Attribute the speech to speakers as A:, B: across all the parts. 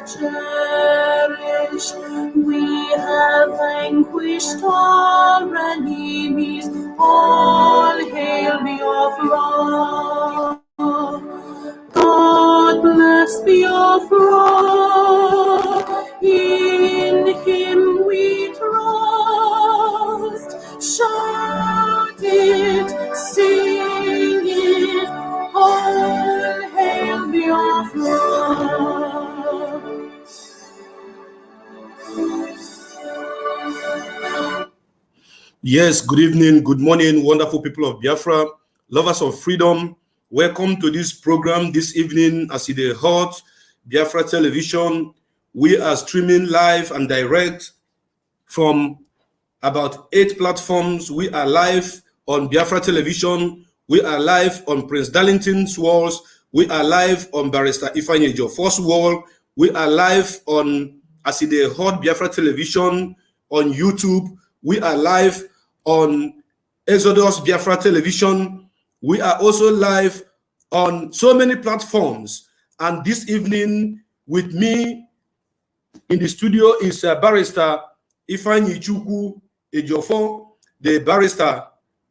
A: Cherish, we have vanquished our enemies. All hail Biafra. God bless Biafra. In Him we trust. Shout it, sing it. All hail Biafra.
B: Yes, good evening, good morning, wonderful people of Biafra, lovers of freedom. Welcome to this program this evening as it is hot. Biafra Television. We are streaming live and direct from about 8 platforms. We are live on Biafra Television. We are live on Prince Darlington's walls. We are live on Barrister Ifeanyi Ejiofor's wall. We are live on as it is hot Biafra Television on YouTube. We are live on Exodus Biafra Television. We are also live on so many platforms. And this evening with me in the studio is Barrister Ifeanyi Ejiofor, the barrister,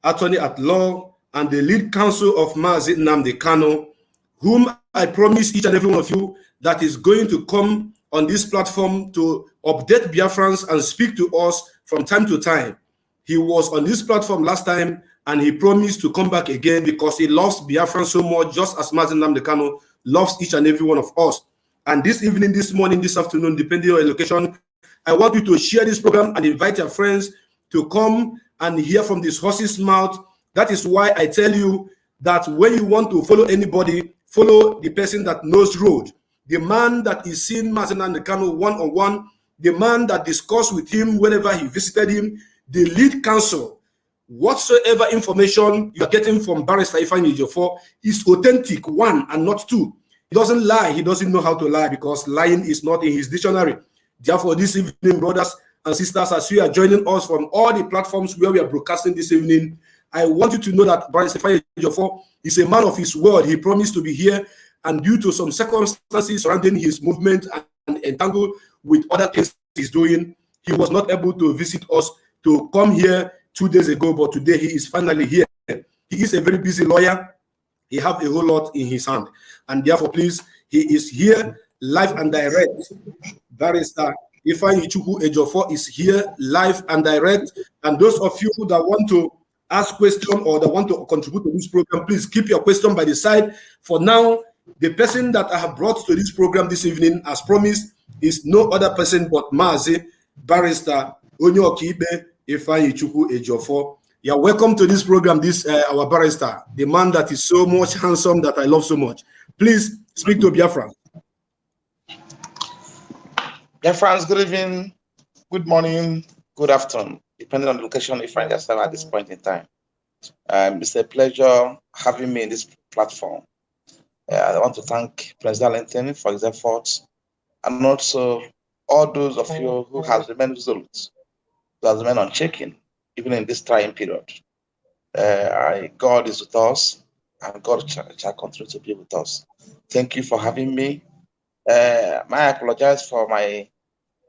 B: attorney at law, and the lead counsel of MAzi Nnamdi Kanu, whom I promise each and every one of you that is going to come on this platform to update Biafrans and speak to us from time to time. He was on this platform last time and he promised to come back again because he loves Biafrans so much, just as MAzi Nnamdi Kanu loves each and every one of us. And this evening, this morning, this afternoon, depending on your location, I want you to share this program and invite your friends to come and hear from this horse's mouth. That is why I tell you that when you want to follow anybody, follow the person that knows road. The man that is seeing MAzi Nnamdi Kanu one-on-one, the man that discussed with him whenever he visited him, the lead counsel. Whatsoever information you are getting from Barrister Ifeanyi Ejiofor is authentic, one and not two. He doesn't lie. He doesn't know how to lie because lying is not in his dictionary. Therefore, this evening, brothers and sisters, as you are joining us from all the platforms where we are broadcasting this evening, I want you to know that Barrister Ifeanyi Ejiofor is a man of his word. He promised to be here, and due to some circumstances surrounding his movement and entangled with other things he's doing, he was not able to visit us to come here 2 days ago, but today he is finally here. He is a very busy lawyer. He has a whole lot in his hand, and therefore, please, he is here live and direct. Barrister Ifeanyi Ejiofor is here live and direct, and those of you that want to ask questions or that want to contribute to this program, please keep your question by the side. For now, the person that I have brought to this program this evening, as promised, is no other person but MAzi, Barrister Onyokibe Ifeanyi Ejiofor. You are welcome to this program, this our barrister, the man that is so much handsome that I love so much. Please speak to Biafra.
C: Biafrans, good evening, good morning, good afternoon, depending on the location you find yourself at this point in time. It's a pleasure having me in this platform. I want to thank President Darlington for his efforts, and also all those of you who have remained resolute, who have remained unshaken, even in this trying period. God is with us, and God shall continue to be with us. Thank you for having me. I apologize for my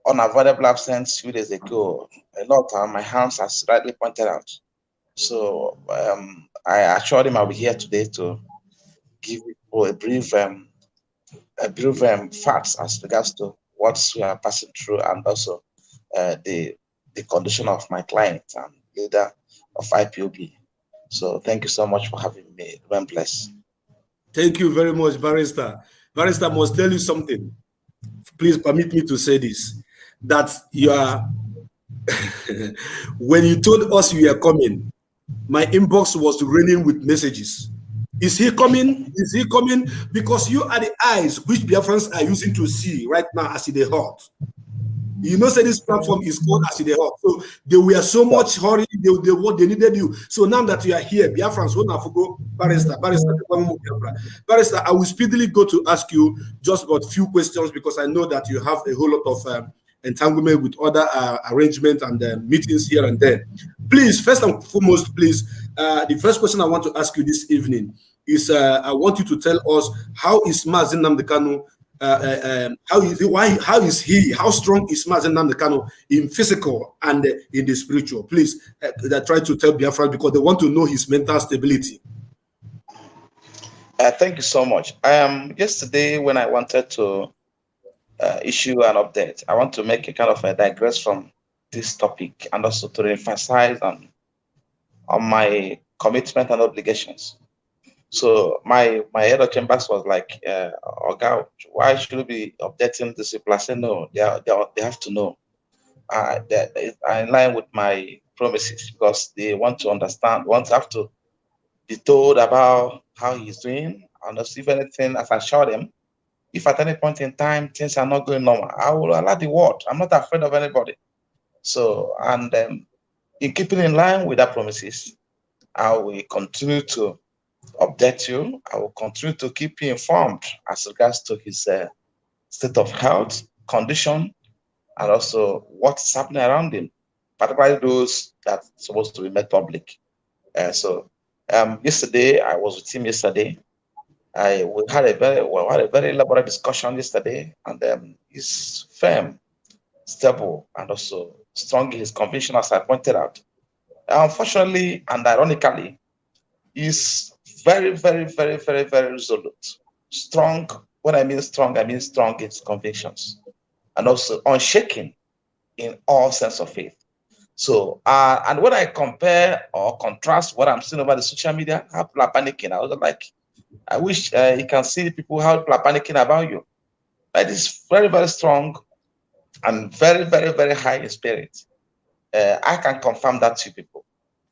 C: unavoidable absence a few days ago. A lot of my hands, as rightly pointed out. So I assured him I'll be here today to give you a brief facts as regards to what we are passing through, and also the condition of my client and leader of IPOB. So thank you so much for having me. I'm blessed.
B: Thank you very much, Barrister. Barrister, I must tell you something. Please permit me to say this, that you are, when you told us you are coming, my inbox was raining with messages. Is he coming? Is he coming? Because you are the eyes which Biafrans are using to see right now as it is hot. You know, say this platform is called as the hub. So they were so much hurry, they needed you. So now that you are here, Biafrans, when I forgo Barrister, Barrister, I will speedily go to ask you just about a few questions because I know that you have a whole lot of entanglement with other arrangements and meetings here and there. Please, first and foremost, please, the first question I want to ask you this evening is I want you to tell us how is MAzi Nnamdi Kanu, how strong is MAzi Nnamdi Kanu in physical and in the spiritual? Please try to tell Biafra because they want to know his mental stability.
C: Thank you so much. Yesterday when I wanted to issue an update, I want to make a kind of a digress from this topic and also to emphasize on my commitment and obligations. So my head of chambers was like, "Oga, why should we be updating this people?" I said, "No, they have to know. They're in line with my promises because they want to understand, want to have to be told about how he's doing, and if anything, as I show them, if at any point in time things are not going normal, I will allow the word. I'm not afraid of anybody." So, and in keeping in line with that promises, I will continue to update you. I will continue to keep you informed as regards to his state of health, condition, and also what's happening around him, particularly those that are supposed to be made public. Yesterday, I was with him yesterday. We had a very elaborate discussion yesterday, and he's firm, stable, and also strong in his conviction, as I pointed out. Unfortunately and ironically, he's very, very, very, very, very resolute. Strong. When I mean strong in his convictions, and also unshaken in all sense of faith. So, and when I compare or contrast what I'm seeing over the social media, how people are panicking, I was like, I wish you can see people how people are panicking about you. But it's very, very strong and very, very, very high in spirit. I can confirm that to people.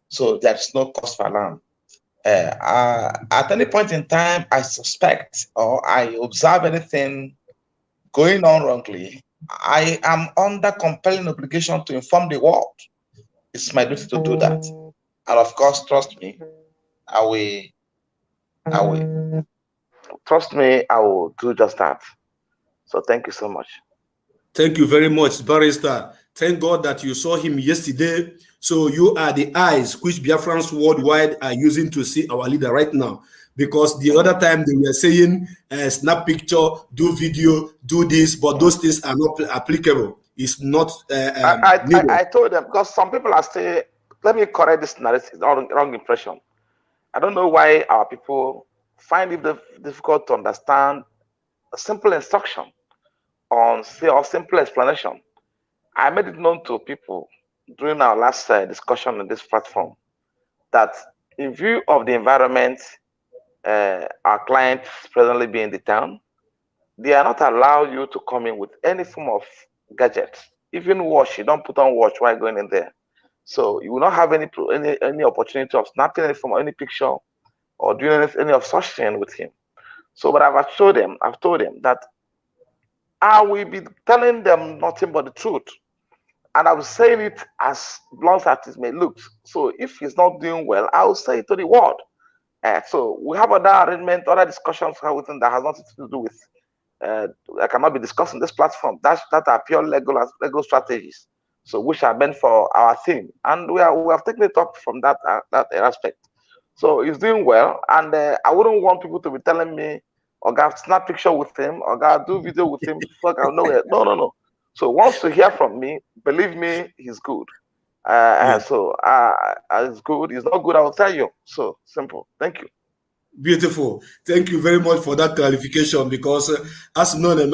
C: So there's no cause for alarm. At any point in time, I suspect or I observe anything going on wrongly, I am under compelling obligation to inform the world. It's my duty to do that. And of course, trust me, I will. Trust me, I will do just that. So thank you so much.
B: Thank you very much, Barrister. Thank God that you saw him yesterday. So you are the eyes which Biafrans worldwide are using to see our leader right now. Because the other time they were saying, snap picture, do video, do this, but those things are not applicable. It's not.
C: I told them, because some people are saying, let me correct this narrative, wrong impression. I don't know why our people find it difficult to understand a simple instruction or simple explanation. I made it known to people during our last discussion on this platform that in view of the environment our clients presently be in the town, they are not allowed you to come in with any form of gadget. Even watch, you don't put on watch while going in there. So you will not have any opportunity of snapping any form of any picture or doing any of such thing with him. So, but I've told them that I will be telling them nothing but the truth. And I was saying it as blunt as it may look. So if he's not doing well, I will say it to the world. So we have other arrangement, other discussions with him that has nothing to do with. I cannot be discussing this platform. That are pure legal strategies. So which are meant for our theme, and we have taken it up from that aspect. So he's doing well, and I wouldn't want people to be telling me, "Oh, God, snap picture with him, or God, do video with him." Fuck, I know it. No. So once you hear from me, believe me, he's good. So it's good. He's not good, I will tell you. So simple. Thank you.
B: Beautiful. Thank you very much for that clarification, because as known as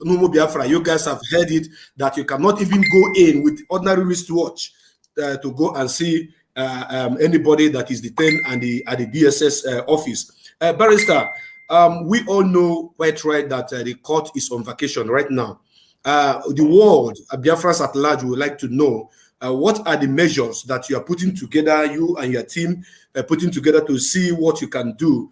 B: Biafra, you guys have heard it, that you cannot even go in with ordinary wristwatch to go and see anybody that is detained at the DSS office. Barrister, we all know quite right that the court is on vacation right now. The world, Biafrans at large, would like to know what are the measures that you are putting together, you and your team putting together to see what you can do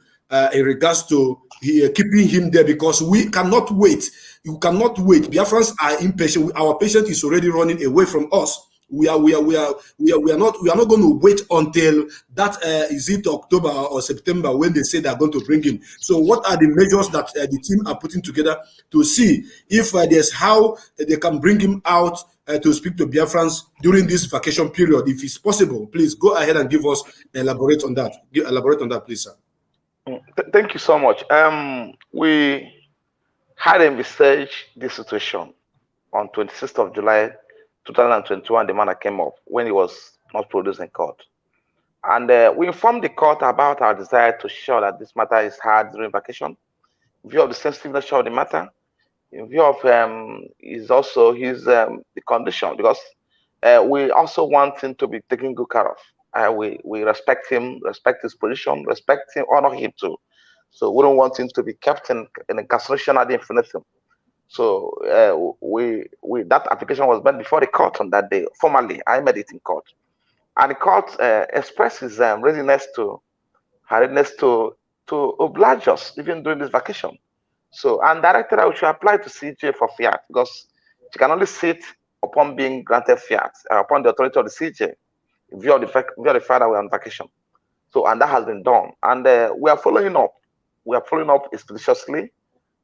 B: in regards to keeping him there, because we cannot wait. You cannot wait. Biafrans are impatient. Our patient is already running away from us. We are not going to wait until that is it October or September when they say they are going to bring him. So what are the measures that the team are putting together to see if there's how they can bring him out to speak to Biafrans during this vacation period, if it's possible? Please go ahead and give us elaborate on that. Elaborate on that, please, sir.
C: Thank you so much. We had envisaged this situation on 26th of July 2021. The matter came up when he was not produced in court, and we informed the court about our desire to show that this matter is hard during vacation, in view of the sensitive nature of the matter, in view of is also his the condition, because we also want him to be taken good care of. We respect him, respect his position, respect him, honor him too. So we don't want him to be kept in incarceration ad infinitum. So that application was made before the court on that day. Formally, I made it in court, and the court expressed his readiness to oblige us even during this vacation. So, and directed that we should apply to CJ for fiat, because she can only sit upon being granted fiat, upon the authority of the CJ, in view of the fact that we're on vacation. So, and that has been done, and we are following up. We are following up expeditiously,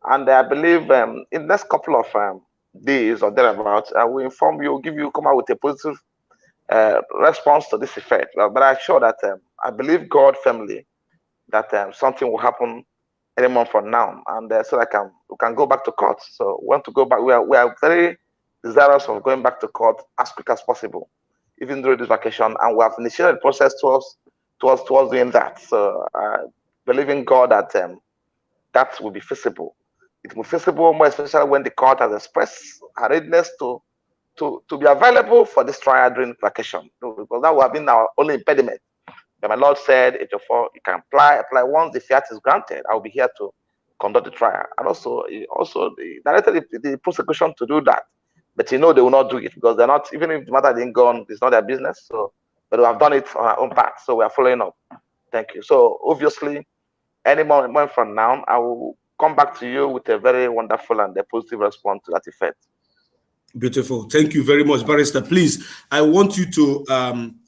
C: and I believe in the next couple of days or thereabouts, we inform you, come out with a positive response to this effect. But I'm sure that I believe God firmly that something will happen any month from now, and so we can go back to court. So we want to go back. We are very desirous of going back to court as quick as possible, even during this vacation, and we have initiated the process towards doing that. So believe in God that that will be feasible. It will be feasible, more especially when the court has expressed her readiness to be available for this trial during vacation, because that will have been our only impediment. But my Lord said, Ejiofor, you can apply once the fiat is granted. I will be here to conduct the trial. And also directed the prosecution to do that. But they will not do it, because they're not, even if the matter didn't go on, it's not their business. So, but we have done it on our own part. So we are following up. Thank you. So obviously, any moment from now, I will come back to you with a very wonderful and a positive response to that effect.
B: Beautiful. Thank you very much, Barrister. Please, I want you to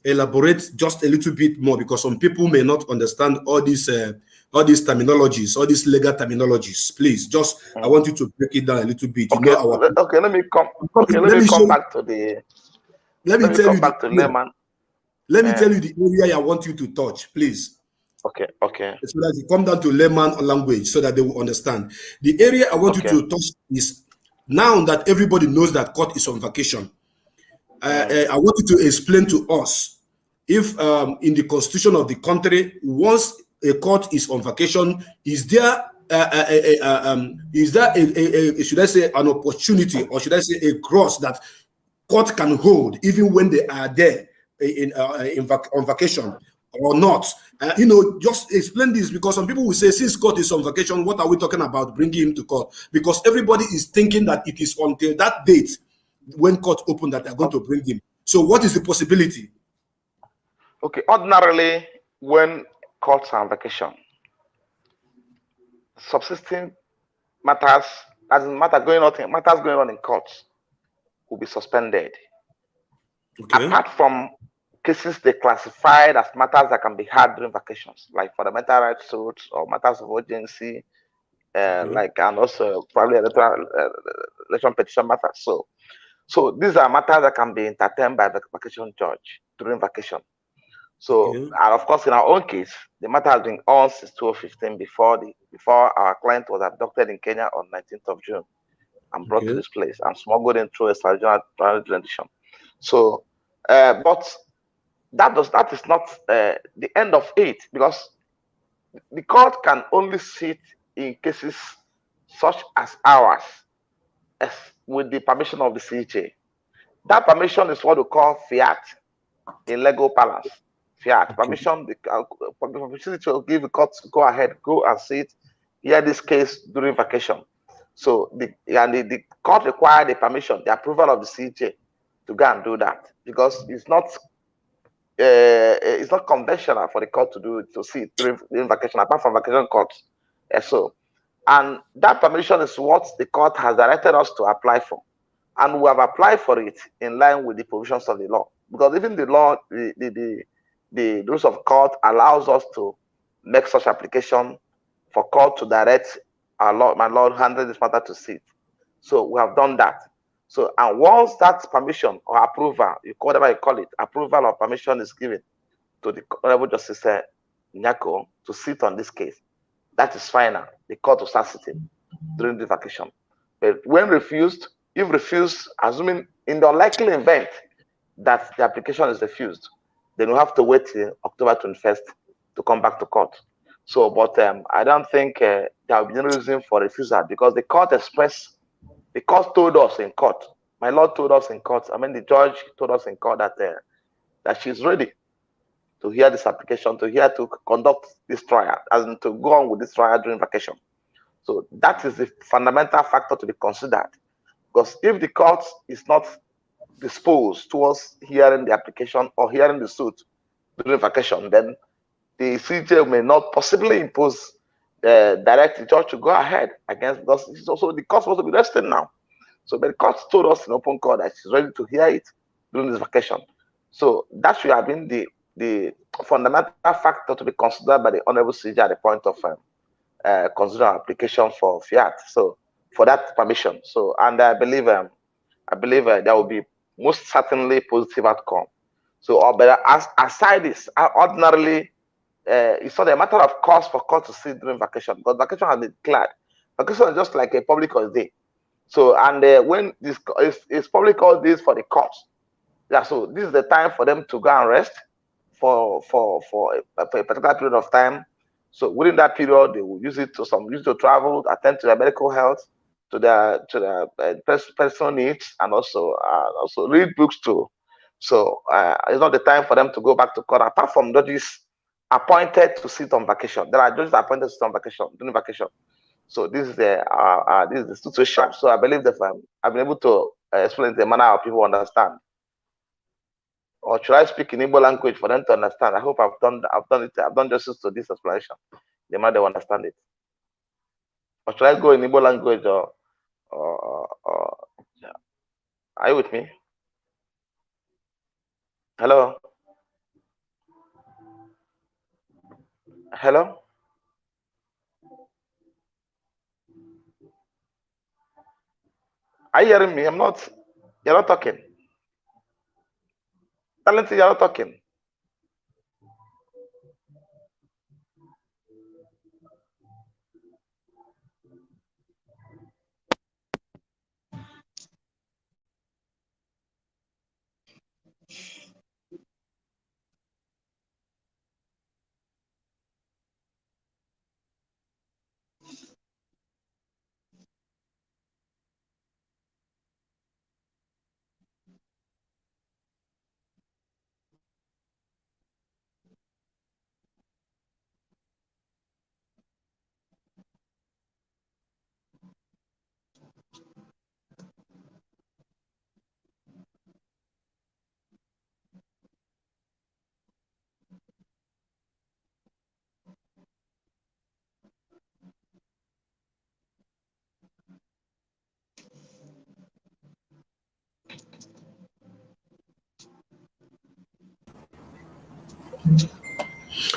B: elaborate just a little bit more, because some people may not understand all these terminologies, all these legal terminologies. Please, just I want you to break it down a little bit.
C: Okay, let me come. Okay, let me come back to the.
B: Let me tell you
C: back to layman.
B: Let me tell you the area I want you to touch, please.
C: Okay.
B: So that you come down to layman language, so that they will understand. The area I want you to touch is, now that everybody knows that court is on vacation, I want you to explain to us if in the constitution of the country, once a court is on vacation, is there should I say an opportunity, or should I say a cross that court can hold even when they are there on vacation, or not? Just explain this, because some people will say, since court is on vacation, what are we talking about bringing him to court? Because everybody is thinking that it is until that date when court open that they're going to bring him. So what is the possibility?
C: Okay, ordinarily, when courts are on vacation, subsisting matters, matters going on in courts, will be suspended. Okay. Apart from cases they classified as matters that can be had during vacations, like fundamental rights suits or matters of urgency, and also probably election petition matters. So these are matters that can be entertained by the vacation judge during vacation. So, and of course, in our own case, the matter has been on since 2015, before our client was abducted in Kenya on 19th of June and brought to this place and smuggled in through a extrajudicial rendition. So, but that is not the end of it, because the court can only sit in cases such as ours, with the permission of the CJ. That permission is what we call fiat in legal parlance. Fiat permission, the opportunity to give the court to go ahead, go and sit, hear this case during vacation. So the court required the permission, the approval of the CJ to go and do that, because it's not it's not conventional for the court to do it, to see it during vacation, apart from vacation courts. And that permission is what the court has directed us to apply for. And we have applied for it in line with the provisions of the law. Because even the law, the rules of court allows us to make such application for court to direct our Lord, my Lord, handle this matter to see it. So we have done that. So, and once that permission or approval, whatever you call it, approval or permission is given to the Honorable Justice Nyako to sit on this case, that is final. The court will start sitting during the vacation. But when refused, if refused, assuming in the unlikely event that the application is refused, then we'll have to wait till October 21st to come back to court. So, but I don't think there will be no reason for refusal, because the court expressed, the court told us in court, my Lord told us in court, I mean the judge told us in court that she's ready to hear this application, to conduct this trial, as in to go on with this trial during vacation. So that is the fundamental factor to be considered. Because if the court is not disposed towards hearing the application or hearing the suit during vacation, then the CJ may not possibly impose direct the judge to go ahead against, because it's also the court supposed to be resting now. So but the court told us in open court that she's ready to hear it during this vacation. So that should have been the fundamental factor to be considered by the Honorable CJ at the point of considering application for fiat. So for that permission. So, and I believe there will be most certainly positive outcome. So, but aside this, ordinarily, it's not a matter of cost for court to sit during vacation, because vacation has been declared. Vacation is just like a public holiday. So, and when this is public holidays for the courts, yeah. So this is the time for them to go and rest for a particular period of time. So within that period, they will use it to travel, attend to their medical health, to their personal needs, and also read books too. So it's not the time for them to go back to court. Apart from judges appointed to sit on vacation, there are judges appointed to sit on vacation during vacation. So this is the situation. So I believe that I've been able to explain the manner how people understand. Or should I speak in Igbo language for them to understand? I hope I've done justice to this explanation. They might understand it. Or should I go in Igbo language or are you with me? Hello? Hello? Are you hearing me? You're not talking. Talent, you're not talking.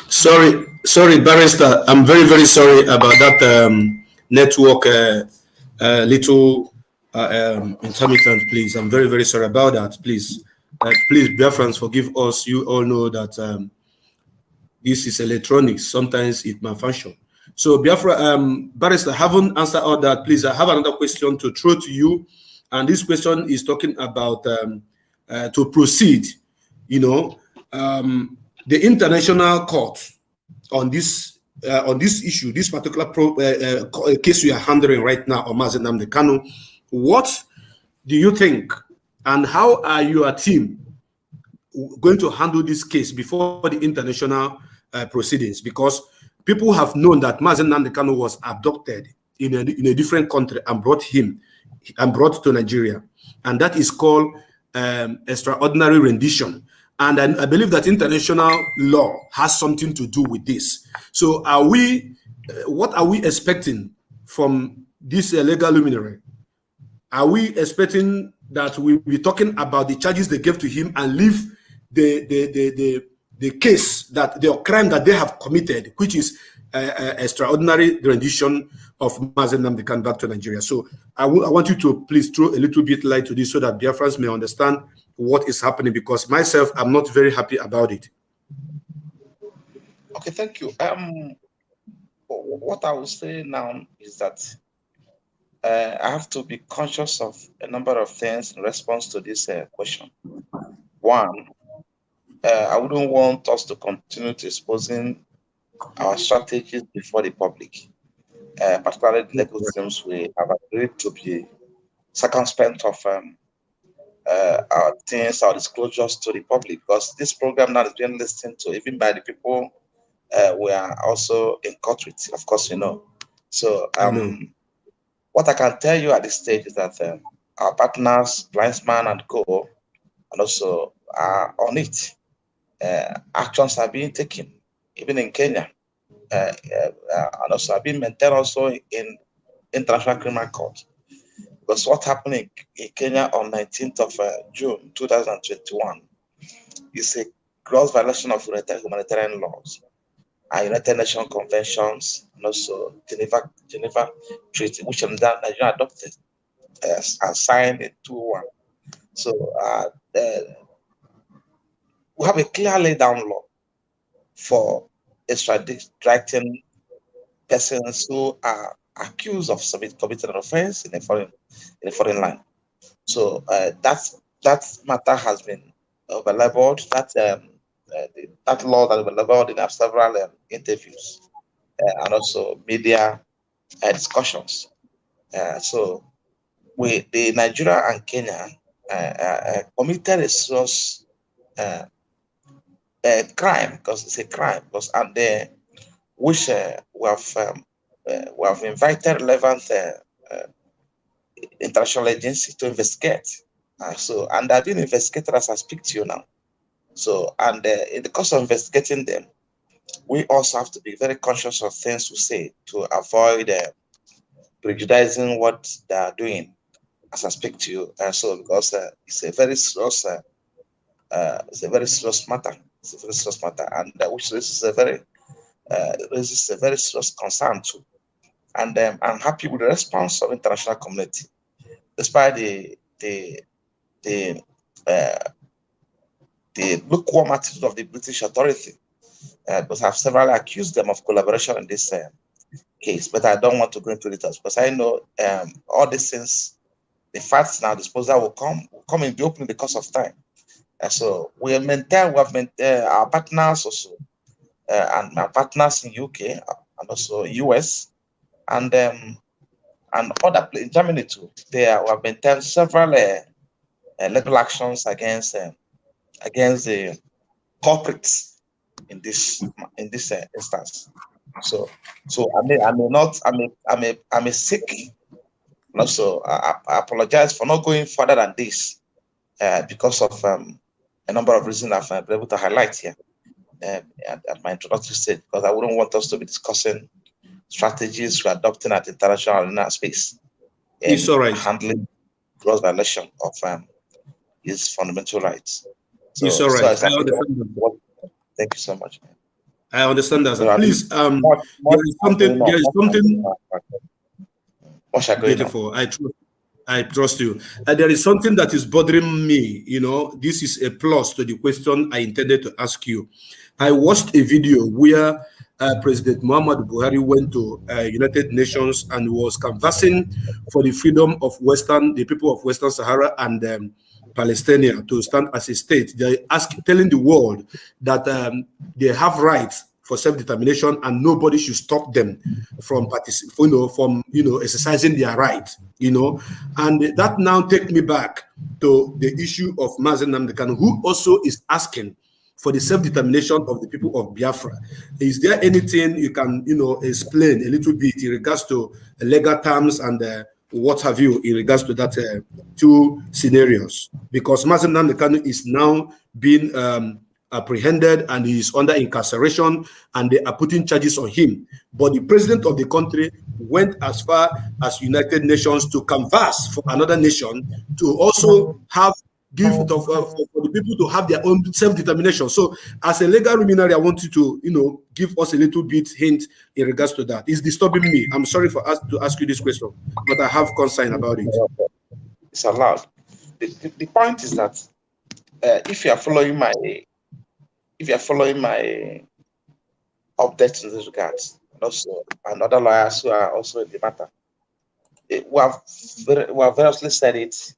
B: Sorry, Barrister. I'm very, very sorry about that network little intermittent, please. I'm very, very sorry about that. Please, please, Biafrans, forgive us. You all know that this is electronics. Sometimes it malfunction. So, Biafra, Barrister, haven't answered all that. Please, I have another question to throw to you. And this question is talking about to proceed, you know, the international court on this issue, this particular case we are handling right now on MAzi Nnamdi Kanu. What do you think, and how are your team going to handle this case before the international proceedings? Because people have known that MAzi Nnamdi Kanu was abducted in a different country and brought to Nigeria, and that is called extraordinary rendition. And I believe that international law has something to do with this. So are we, what are we expecting from this legal luminary? Are we expecting that we'll be talking about the charges they gave to him and leave the case, that the crime that they have committed, which is extraordinary rendition of MAzi Nnamdi Kanu back to Nigeria? So I want you to please throw a little bit light to this so that Biafrans may understand what is happening, because myself, I'm not very happy about it.
C: Okay, thank you. What I will say now is that I have to be conscious of a number of things in response to this question. One, I wouldn't want us to continue to exposing our strategies before the public, particularly the legal teams. We have agreed to be circumspect of our things, our disclosures to the public, because this program now is being listened to even by the people we are also in court with, of course, you know. So what I can tell you at this stage is that our partners, Blindsman and Co, and also are on it. Actions are being taken, even in Kenya, and also are being maintained also in International Criminal Court. Because what happened in Kenya on 19th of June 2021 is a gross violation of humanitarian laws, United Nations conventions, and also Geneva Treaty, which Nigeria adopted and signed in 2021. So we have a clear laid down law for extraditing persons who are accused of committing an offense in a foreign land. So that matter has been overlabeled. That law that was overlabeled in several interviews and also media discussions. So the Nigeria and Kenya committed a serious crime, because it's a crime, because which we have invited relevant international agencies to investigate. And they're being investigated as I speak to you now. So, and in the course of investigating them, we also have to be very conscious of things we say to avoid prejudicing what they are doing as I speak to you. So, because it's a very serious, matter. It's a very serious matter, and which raises a very serious concern too. And I'm happy with the response of the international community, despite the lukewarm attitude of the British authority, because I've severally accused them of collaboration in this case, but I don't want to go into details, because I know all these things, the facts in our disposal will come in the open in the course of time. So we have maintained our partners also, and our partners in UK and also US and other places in Germany too. We have maintained several legal actions against the culprits in this instance. So I may seek. Also, I apologize for not going further than this because of a number of reasons I've been able to highlight here at my introductory stage, because I wouldn't want us to be discussing strategies we're adopting at international arena space in handling gross violation of his fundamental rights. So,
B: it's all right.
C: Thank you so much.
B: I understand that. So please, there is something. Beautiful. I trust you. There is something that is bothering me. You know, this is a plus to the question I intended to ask you. I watched a video where President Muhammadu Buhari went to United Nations and was canvassing for the freedom of the people of Western Sahara and Palestine to stand as a state. They telling the world that they have rights for self-determination and nobody should stop them from exercising their right. And that now take me back to the issue of MAzi Nnamdi Kanu, who also is asking for the self-determination of the people of Biafra. Is there anything you can, explain a little bit in regards to legal terms and what have you, in regards to that two scenarios. Because MAzi Nnamdi Kanu is now being apprehended and he is under incarceration, and they are putting charges on him. But the president of the country went as far as United Nations to canvass for another nation to also have for the people to have their own self-determination. So as a legal luminary, I want you to, give us a little bit hint in regards to that. It's disturbing me. I'm sorry for us to ask you this question, but I have concern about it.
C: It's allowed. The point is that if you are following my updates in this regards, and also another lawyers who are also in the matter, we have variously said it.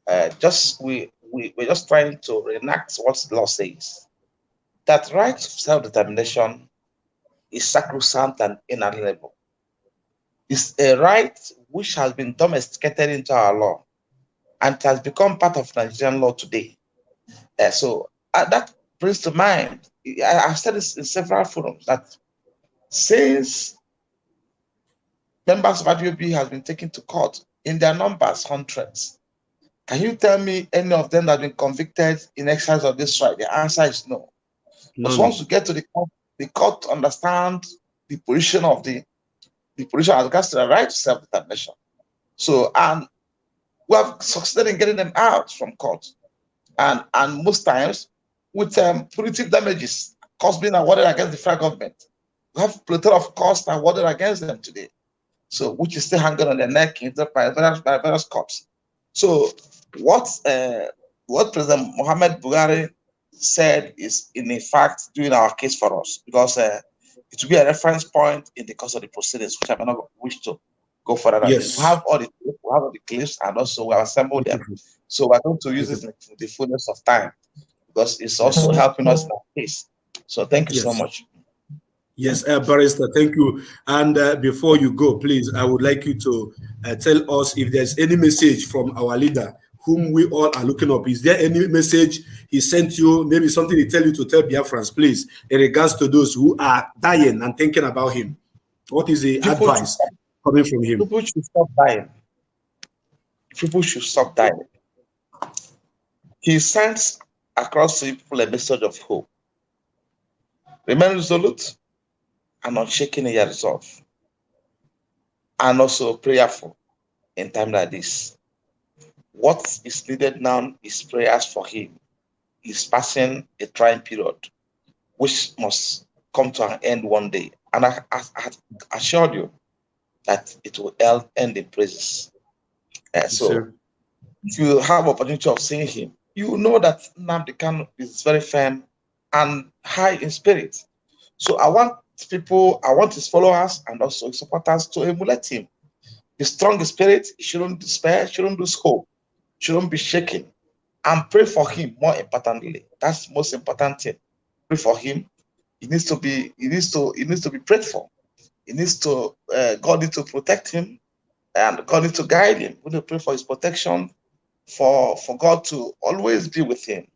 C: We're just trying to reenact what the law says. That right to self-determination is sacrosanct and inalienable. It's a right which has been domesticated into our law and it has become part of Nigerian law today. So that brings to mind, I've said this in several forums, that since members of IPOB has been taken to court, in their numbers, hundreds, can you tell me any of them that have been convicted in exercise of this right? The answer is no. Because once you get to the court to understand the position of the position as regards to the right to self-determination. So, and we have succeeded in getting them out from court. And most times with punitive damages, costs being awarded against the federal government. We have plethora of costs awarded against them today. So, which is still hanging on their neck by various courts. So, what President Mohamed Buhari said is in fact doing our case for us, because it will be a reference point in the course of the proceedings, which I may not wish to go further.
B: Yes.
C: We have all the clips, and also we have assembled them. So we're going to use this in the fullness of time, because it's also helping us in our case. So thank you so much.
B: Yes, Barrister, thank you. And before you go, please, I would like you to tell us if there's any message from our leader, whom we all are looking up. Is there any message he sent you, maybe something he tell you to tell Biafrans, please, in regards to those who are dying and thinking about him? What is the advice coming from him?
C: People should stop dying. People should stop dying. He sends across to people a message of hope. Remain resolute and unshaken in your resolve, and also prayerful in time like this. What is needed now is prayers for him. He's passing a trying period, which must come to an end one day. And I assured you that it will end in praises. So, if you have opportunity of seeing him, you know that Nnamdi Kanu is very firm and high in spirit. So I want his followers and also his supporters to emulate him. He's strong in spirit. He shouldn't despair, shouldn't lose hope, shouldn't be shaken. And pray for him, more importantly. That's the most important thing. Pray for him. He needs to be prayed for. He needs to God needs to protect him, and God needs to guide him. We need to pray for his protection, for God to always be with him.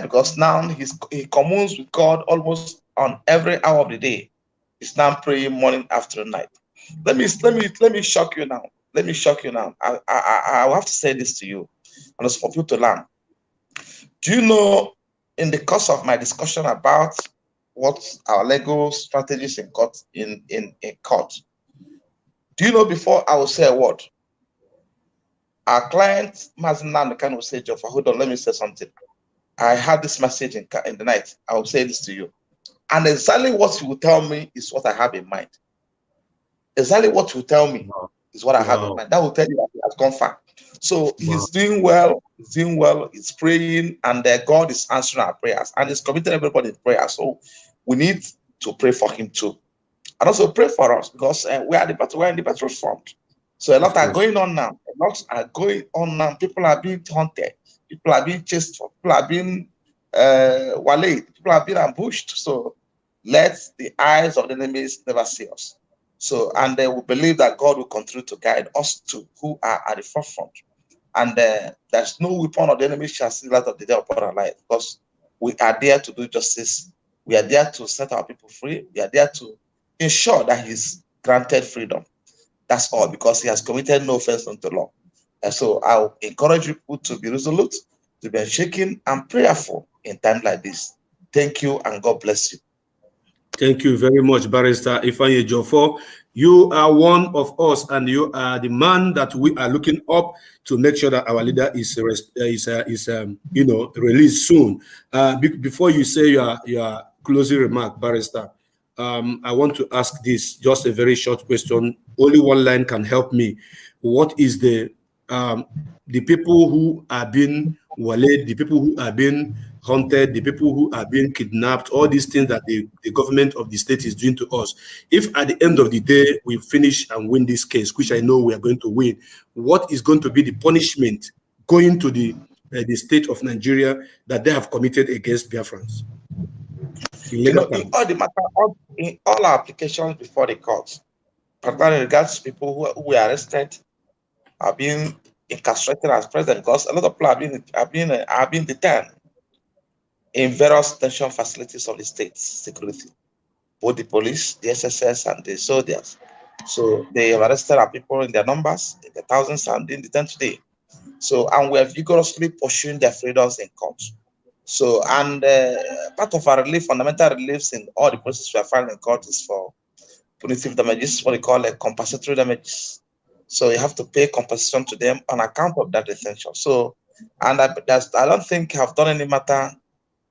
C: Because now he communes with God almost on every hour of the day. He's now praying morning, afternoon, night. Let me shock you now. Let me shock you now. I will have to say this to you, and it's for people to learn. Do you know, in the course of my discussion about what our legal strategies in court, do you know, before I will say a word, our client MAzi Nnamdi Kanu will say, Ejiofor, hold on, let me say something. I had this message in the night. I will say this to you. And exactly what you will tell me is what I have in mind. Exactly what you tell me is what I have in mind. That will tell you that he has gone far. So he's doing well, he's praying, and God is answering our prayers, and he's committing everybody in prayer. So we need to pray for him too. And also pray for us, because we're in the battlefront. So a lot are going on now. People are being hunted. People are being chased for. People are being waylaid. People are being ambushed. So let the eyes of the enemies never see us. So, and they will believe that God will continue to guide us too, who are at the forefront. And there's no weapon of the enemy shall see the light of the day upon our life, because we are there to do justice. We are there to set our people free. We are there to ensure that he's granted freedom. That's all, because he has committed no offense unto law. And so I'll encourage people to be resolute, to be unshaken and prayerful in times like this. Thank you and God bless you.
B: Thank you very much, Barrister Ifeanyi Ejiofor. You are one of us, and you are the man that we are looking up to make sure that our leader is released soon. Before you say your closing remark, Barrister, I want to ask this, just a very short question. Only one line can help me. What is the people who are being waylaid, the people who are being hunted, the people who are being kidnapped, all these things that the government of the state is doing to us? If at the end of the day we finish and win this case, which I know we are going to win, what is going to be the punishment going to the state of Nigeria that they have committed against Biafrans?
C: In all the matter, in all our applications before the court, particularly regards to people who were arrested, are being incarcerated as president, because a lot of people are being detained in various detention facilities of the state security, both the police, the SSS, and the soldiers. So they have arrested our people in their numbers, in the thousands, and being detained today. So, and we are vigorously pursuing their freedoms in court. So, and part of our relief, fundamental reliefs in all the processes we are filing in court is for punitive damages, what we call compensatory damages. So you have to pay compensation to them on account of that detention. So, and I don't think I've done any matter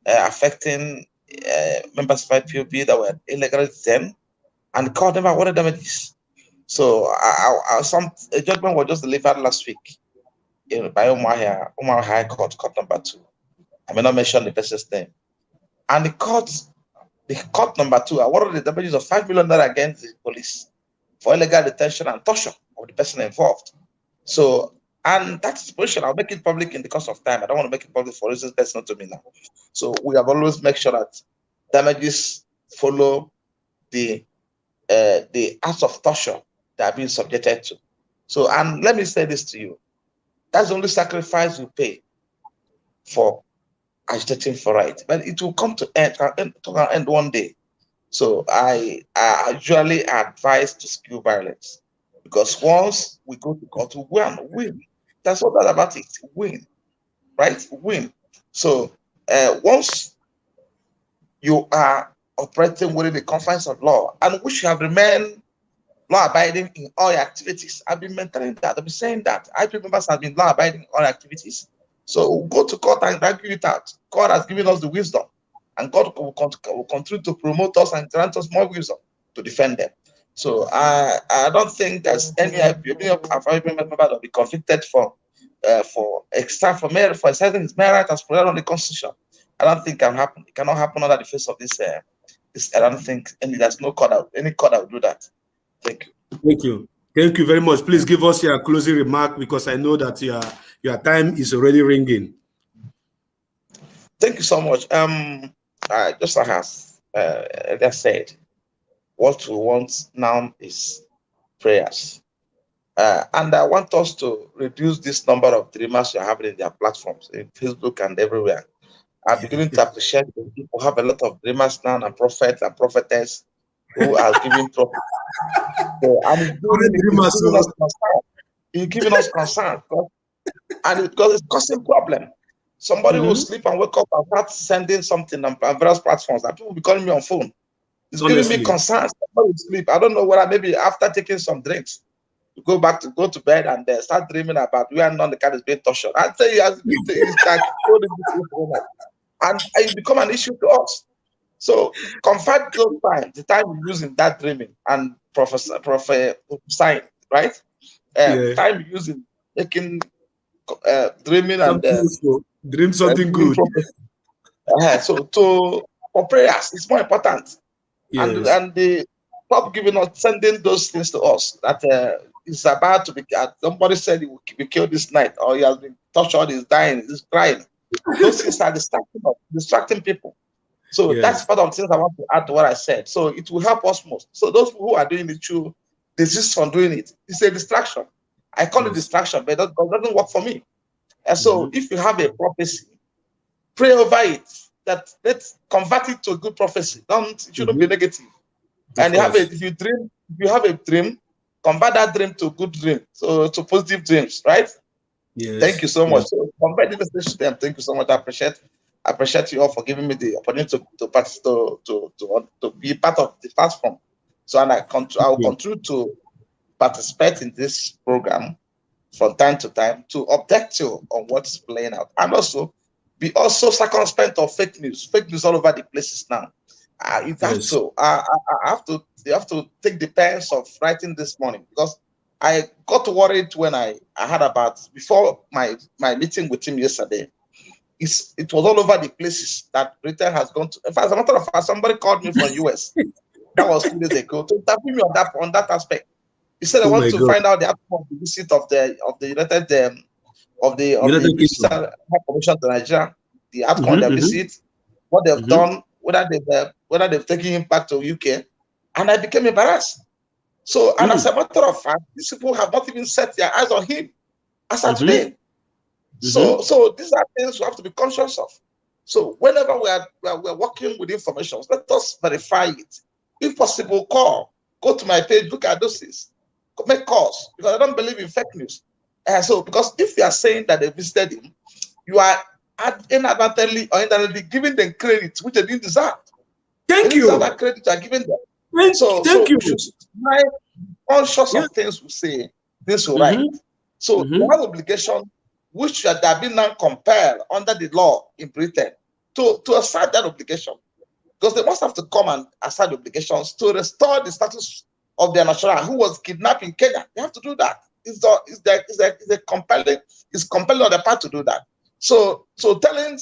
C: affecting members of IPOB that were illegally detained, and the court never awarded damages. So, a judgment was just delivered last week by Umar High Court, court number 2. I may not mention the person's name. And the court number 2 awarded the damages of 5 million naira against the police for illegal detention and torture of the person involved. So, and that's the position. I'll make it public in the course of time. I don't want to make it public for reasons that's not to me now. So we have always make sure that damages follow the acts of torture that are being subjected to. So, and let me say this to you. That's the only sacrifice you pay for agitating for right. But it will come to an end one day. So I usually advise to skew violence, because once we go to court, we win. That's what that's about, it. Win, right? Win. So once you are operating within the confines of law, and which have remained law-abiding in all your activities. I've been maintaining that. I've been saying that. IP members have been law-abiding in all activities. So we'll go to court and argue it out. God has given us the wisdom, and God will continue to promote us and grant us more wisdom to defend them. So I don't think there's any IP member that will be convicted for exercising his merit as per on the Constitution. I don't think can happen. It cannot happen under the face of this. I don't think there's no court any court that will do that. Thank you.
B: Thank you. Thank you very much. Please give us your closing remark, because I know that your time is already ringing.
C: Thank you so much. Just like I said, what we want now is prayers. And I want us to reduce this number of dreamers you're having in their platforms, in Facebook and everywhere. I'm beginning to appreciate that people have a lot of dreamers now, and prophets and prophetess who are giving prophet. So, and it's giving us concern, because it's causing problem. Somebody will sleep and wake up and start sending something on various platforms, and people will be calling me on phone. It's giving me concern. Somebody will sleep. I don't know whether maybe after taking some drinks, you go to bed and start dreaming about where none the cat is being tortured. I tell you, it's like and it become an issue to us. So confide those times, the time you use in that dreaming and prophesying, right? Time you use in making dreaming and
B: dream something good.
C: So for prayers, it's more important. Yes. And the stop sending those things to us that is about to be. Somebody said he will be killed this night, or he has been tortured, he's dying, he's crying. Those things are distracting people. So that's part of the things I want to add to what I said. So it will help us most. So those who are doing it should desist from doing it. It's a distraction. I call it distraction, but it doesn't work for me. And so if you have a prophecy, pray over it. Let's convert it to a good prophecy. It shouldn't be negative. And if you have a dream, convert that dream to good dream, so to positive dreams, right?
B: Yes.
C: Thank you so much. So convert the message to them. Thank you so much. I appreciate you all for giving me the opportunity to be part of the platform. So, and I will continue to participate in this program from time to time to update you on what's playing out, and also be also circumspect of fake news all over the places now. You have to, you have to take the pains of writing this morning, because I got worried when I heard about, before my meeting with him yesterday. It was all over the places that Britain has gone to. In fact, as a matter of fact, somebody called me from US. That was 2 days ago, to interview me on that aspect. He said, I want to find out the outcome of the visit of the United British High Commission to Nigeria, the outcome of their visit, what they've done, whether they've taken him back to UK, and I became embarrassed. So, and as a matter of fact, these people have not even set their eyes on him as of today. So these are things we have to be conscious of. So whenever we're working with information, let us verify it. If possible, go to my page, look at those things, make calls, because I don't believe in fake news. So, because if you are saying that they visited him, you are inadvertently or indirectly giving them credit which they didn't deserve.
B: Thank you.
C: That credit you are giving them.
B: Thank you.
C: We should be conscious of things we say, things we write. So we have obligation, which they have been now compelled under the law in Britain to assert that obligation, because they must have to come and assert obligations to restore the status of their national who was kidnapped in Kenya. They have to do that. It's compelling on the part to do that. So being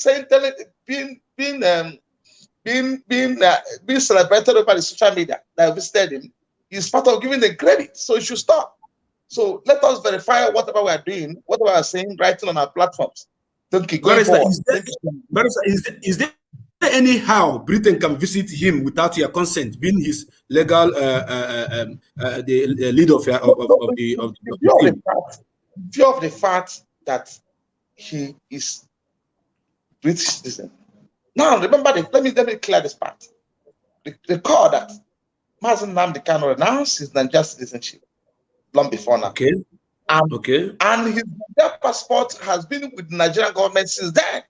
C: celebrated over the social media that visited him is part of giving them credit. So it should stop. So let us verify whatever we are doing, whatever we are saying, writing on our platforms. Thank you.
B: Is there anyhow Britain can visit him without your consent, being his legal the leader of the team?
C: View of the fact that he is British citizen. Now remember, let me clear this part. Recall that MAzi Nnamdi Kanu announced his Nigerian citizenship long before now.
B: Okay.
C: And his Nigerian passport has been with the Nigerian government since then.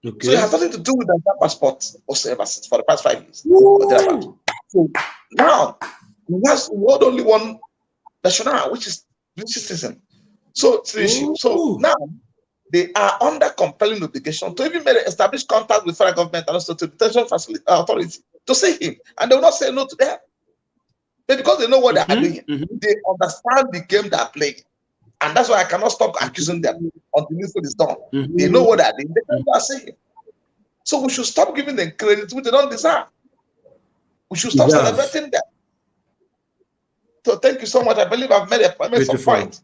B: Okay.
C: So it has nothing to do with the Nigerian passport whatsoever for the past 5 years. So now he has only one national, which is British citizen. So it's the issue. So now they are under compelling obligation to even establish contact with federal government and also to the detention authority to see him, and they will not say no to them. But because they know what they are doing, they understand the game they are playing, and that's why I cannot stop accusing them until this is done. They know what they are doing. They know what they are saying. So we should stop giving them credit which they don't deserve. We should stop celebrating them. So thank you so much. I believe I've made some point.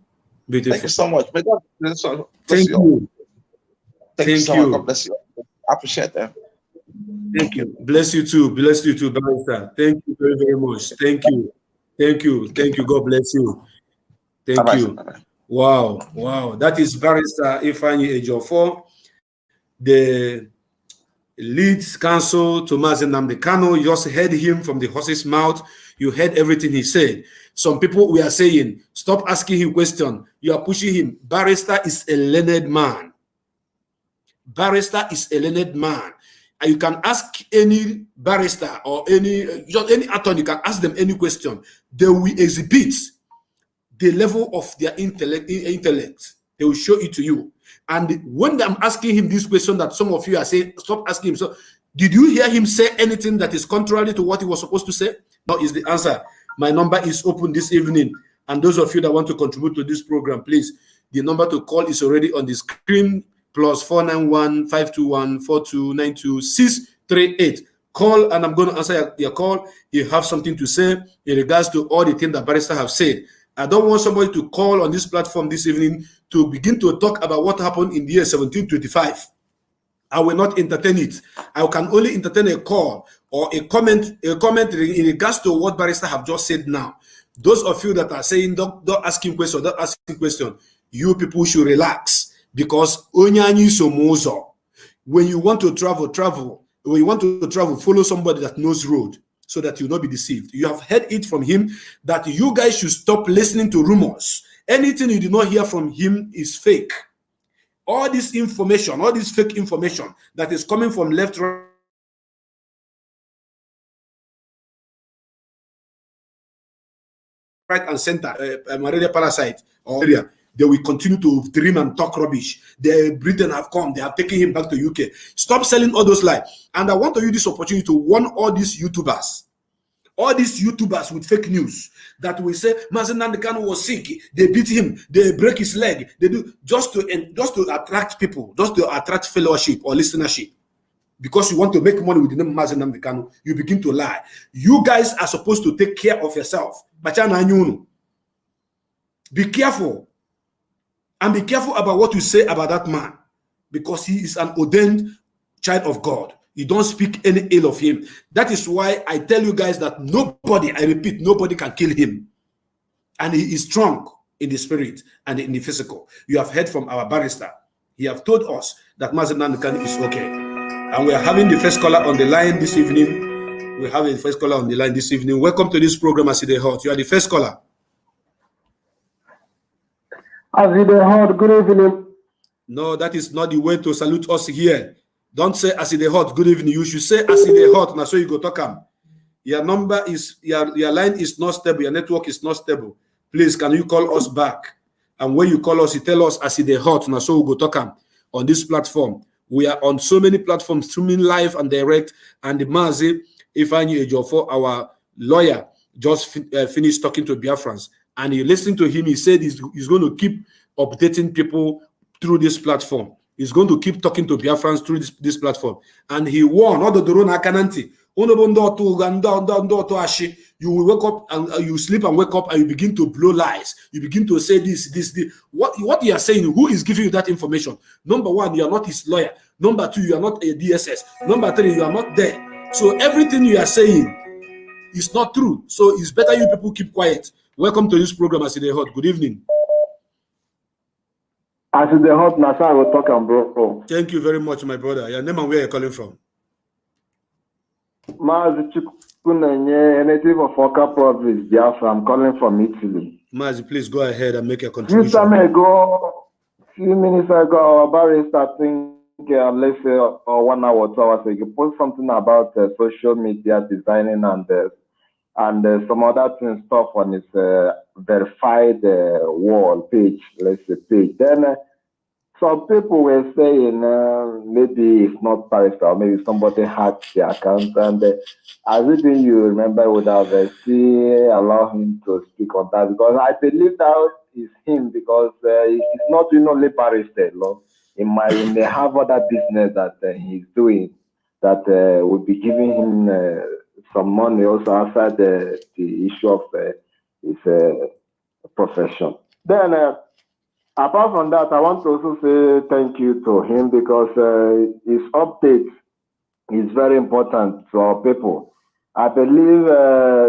B: Beautiful.
C: Thank you so much. May God bless you.
B: Thank you.
C: Thank you so much. God bless you. I appreciate that.
B: Thank you. Bless you too. Bless you too, Barrister. Thank you very, very much. Thank you. Thank you. Thank you. God bless you. Thank you. Wow. Wow. That is Barrister Ifeanyi Ejiofor, the lead counsel to MAzi Nnamdi Kanu. You just heard him from the horse's mouth. You heard everything he said. Some people we are saying, stop asking him questions. You are pushing him. Barrister is a learned man. Barrister is a learned man. And you can ask any barrister or any attorney, you can ask them any question. They will exhibit the level of their intellect. They will show it to you. And when I'm asking him this question that some of you are saying, stop asking him. So, did you hear him say anything that is contrary to what he was supposed to say? No, is the answer. My number is open this evening. And those of you that want to contribute to this program, please, the number to call is already on the screen. +491 521 4292 638. Call, and I'm going to answer your call. You have something to say in regards to all the things that Barrister have said. I don't want somebody to call on this platform this evening to begin to talk about what happened in the year 1725. I will not entertain it. I can only entertain a call or a comment in regards to what Barrister have just said now. Those of you that are saying don't ask him question, don't ask him question, you people should relax. Because when you want to travel, when you want to travel, follow somebody that knows road. so that you will not be deceived. You have heard it from him that you guys should stop listening to rumors. Anything you do not hear from him is fake. All this information, all this fake information that is coming from left, right, and center, malaria parasite or area, they will continue to dream and talk rubbish. Britain have come, they have taken him back to UK. Stop selling all those lies. And I want to use this opportunity to warn all these YouTubers with fake news that will say MAzi Nnamdi Kanu was sick, they beat him, they break his leg, they do just to attract people, just to attract fellowship or listenership. Because you want to make money with the name MAzi Nnamdi Kanu, you begin to lie. You guys are supposed to take care of yourself. Be careful. And be careful about what you say about that man, because he is an ordained child of God. You don't speak any ill of him. That is why I tell you guys that nobody, I repeat, nobody can kill him. And he is strong in the spirit and in the physical. You have heard from our barrister. He have told us that MAzi Nnamdi Kanu is okay. And we are having the first caller on the line this evening. We have the first caller on the line this evening. Welcome to this program, MAzi Nnamdi. You are the first caller.
D: MAzi Nnamdi, good evening.
B: No, that is not the way to salute us here. Don't say MAzi Nnamdi, good evening. You should say MAzi Nnamdi, now so you go talk am. Your number is, your line is not stable, your network is not stable. Please, can you call us back? And when you call us, you tell us MAzi Nnamdi, now so we go talk am on this platform. We are on so many platforms, streaming live and direct. And the MAzi Ifeanyi Ejiofor, our lawyer, just finished talking to Biafrans. And you listen to him, he said he's going to keep updating people through this platform. He's going to keep talking to Biafrans through this platform. And he warned all the Dorona Kananti. You will wake up and you sleep and wake up and you begin to blow lies. You begin to say this. What you are saying, who is giving you that information? Number one, you are not his lawyer. Number two, you are not a DSS. Number three, you are not there. So everything you are saying is not true. So it's better you people keep quiet. Welcome to this program, MAzi Nnamdi. Good evening.
D: MAzi Nnamdi, Nasa will talk and bro.
B: Thank you very much, my brother. Your name and where you're calling from?
D: MAzi Chukunenye, a native of Oka province, Biafra. I'm calling from Italy.
B: MAzi, please go ahead and make a contribution.
D: Few minutes ago, our barrister, I think, let's say 1 hour, 2 hours ago, you posted something about social media designing and some other things, stuff on his verified wall page, let's say page. Then some people were saying maybe it's not barrister, or maybe somebody hacked the account, and everything you remember would have allow him to speak on that, because I believe that is him, because he's not only barrister, he may have other business that he's doing that would be giving him some money also outside the issue of his profession. Then, apart from that, I want to also say thank you to him, because his update is very important to our people. I believe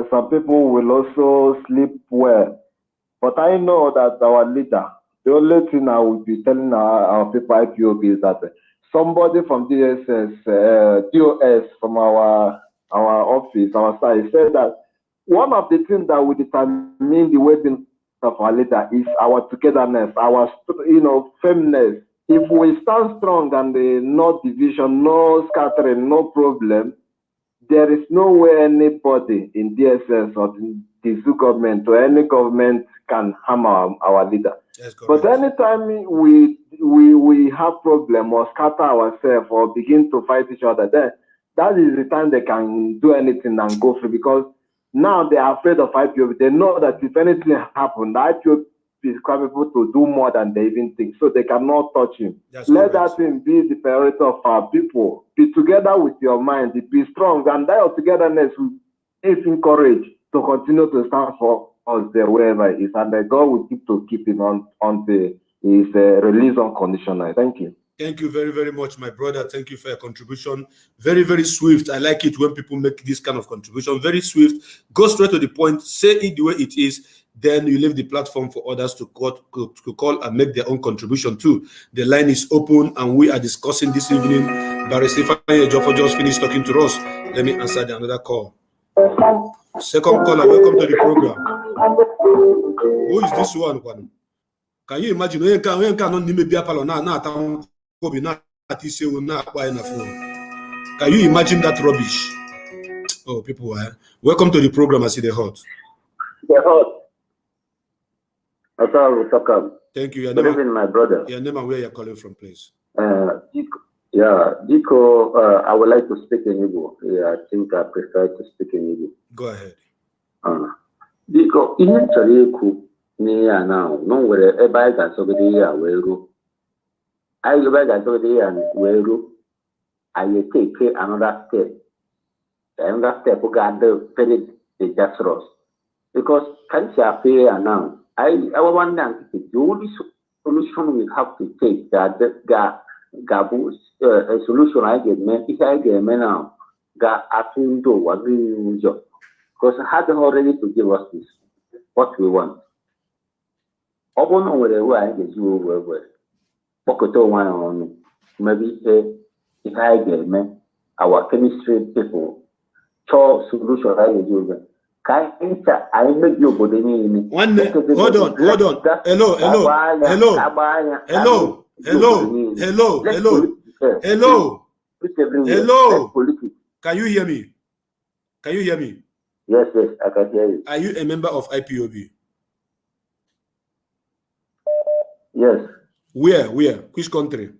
D: some people will also sleep well, but I know that our leader, the only thing I will be telling our people IPOB is that somebody from DOS from our office, our side, said that one of the things that will determine the well-being of our leader is our togetherness, our firmness. If we stand strong and no division, no scattering, no problem, there is no way anybody in DSS or in the zoo government or any government can harm our leader. But anytime we have problem or scatter ourselves or begin to fight each other, then that is the time they can do anything and go free, because now they are afraid of IPOB. They know that if anything happens, the IPOB is capable to do more than they even think, so they cannot touch him. Let that thing be the priority of our people. Be together with your mind, be strong, and that togetherness will encourage to continue to stand for us there wherever it is, and God will keep him on his release unconditional. Thank you.
B: Thank you very, very much, my brother. Thank you for your contribution. Very, very swift. I like it when people make this kind of contribution. Very swift. Go straight to the point. Say it the way it is. Then you leave the platform for others to call and make their own contribution too. The line is open and we are discussing this evening. Barrister Ifeanyi Ejiofor just finished talking to us. Let me answer another call. Second caller, welcome to the program. Who is this one? Can you imagine? Can you imagine that rubbish? Oh, people, welcome to the program. I see the hot. Thank you.
E: Good evening, my brother.
B: Your name and where you're calling from, please.
E: Diko, I would like to speak in Igbo. Yeah, I think I prefer to speak in Igbo.
B: Go ahead.
E: Diko, in Chariku, near now, no where a bag and so the weru. I go back and so the and weru. I will take another step. Another step who got the very dangerous. Because can't you pay now? I wonder the only solution we have to take that Gabu a solution I get me if I get me now got asking to what we job because I had already to give us this what we want. Open on where I get you over pocket one on maybe if I get me our chemistry people cho solution I get you over. I make you go in
B: one hold on. Hello. Can you hear me?
E: Yes, I can hear you.
B: Are you a member of IPOB?
E: Yes.
B: Where? Which country?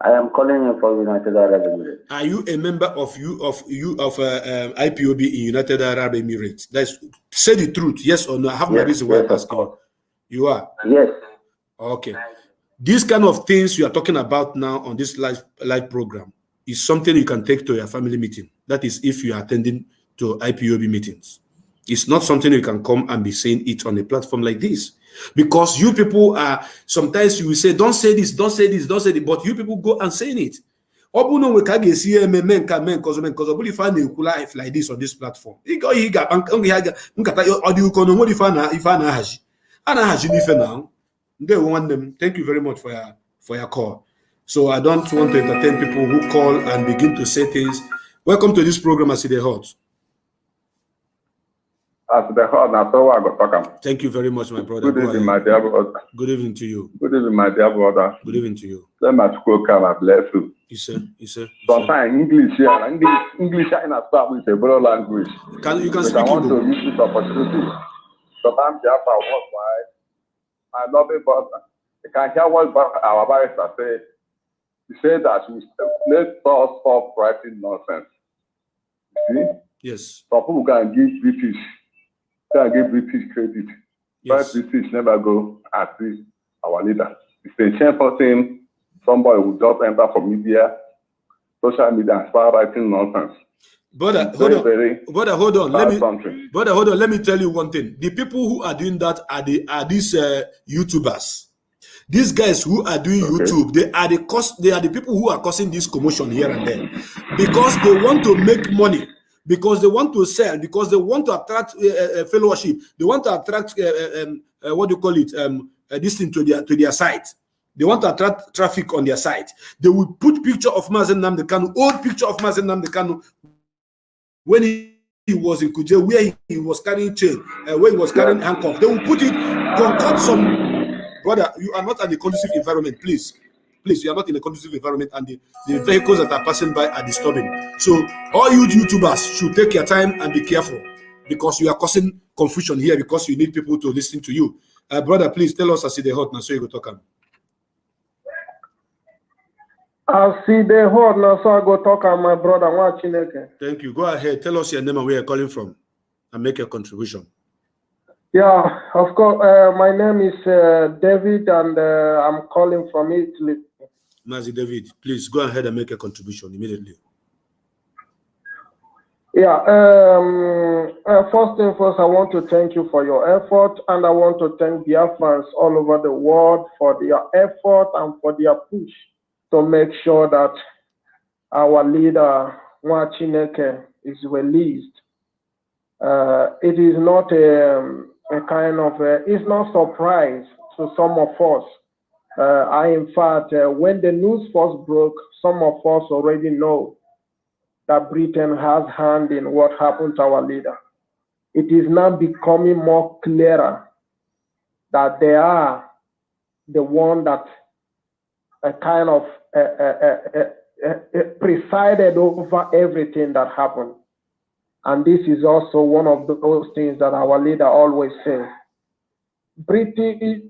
E: I am calling you from United Arab Emirates.
B: Are you a member of IPOB in United Arab Emirates? Say the truth, yes or no? I have my reason why I'm asking you. You are?
E: Yes.
B: Okay. These kind of things you are talking about now on this live program is something you can take to your family meeting. That is if you are attending to IPOB meetings. It's not something you can come and be saying it on a platform like this. Because you people are, sometimes you will say, don't say this, but you people go and saying it. Obuno we can see men because if I life like this on this platform, thank you very much for your call. So I don't want to entertain people who call and begin to say things. Welcome to this program, I see the hot. Thank you very much, my brother.
F: Good evening, my dear brother.
B: Good evening to you.
F: Good evening, my dear brother.
B: Good evening to you.
F: Let my school come and bless you.
B: You say.
F: Sometimes English in a start with a broad language.
B: You can speak
F: I want
B: Igbo.
F: to use this opportunity. Sometimes Biafra worldwide. I love it, but you can hear what our barrister say. He said that let us stop writing nonsense. You see?
B: Yes.
F: Some people can give British credit.
B: Yes.
F: But British never go at our leader. It's a shameful thing. Somebody will just enter from media, social media, and start writing nonsense.
B: Brother, hold on. Let me tell you one thing. The people who are doing that are these YouTubers. These guys who are doing YouTube, they are the people who are causing this commotion here and there because they want to make money, because they want to sell, because they want to attract fellowship, they want to attract this thing to their site. They want to attract traffic on their site. They will put picture of MAzi Nnamdi Kanu, old picture of MAzi Nnamdi Kanu when he was in Kuje, where he was carrying chain, where he was carrying handcuff. They will put it, concoct some. Brother, you are not in a conducive environment, please. Please, you are not in a conducive environment, and the vehicles that are passing by are disturbing. So, all you YouTubers should take your time and be careful, because you are causing confusion here, because you need people to listen to you. Brother, please tell us, I see the hot now, so you go talk.
G: I see the hot now, so I go talk on my brother.
B: Thank you. Go ahead. Tell us your name and where you're calling from, and make your contribution.
G: Yeah, of course. My name is David, and I'm calling from Italy.
B: MAzi David, please go ahead and make a contribution immediately.
G: Yeah. First thing first, I want to thank you for your effort, and I want to thank Biafrans all over the world for their effort and for their push to make sure that our leader Nwa Chineke is released. It is not it's not surprise to some of us. In fact, when the news first broke, some of us already know that Britain has hand in what happened to our leader. It is now becoming more clearer that they are the one that kind of presided over everything that happened. And this is also one of those things that our leader always says. British,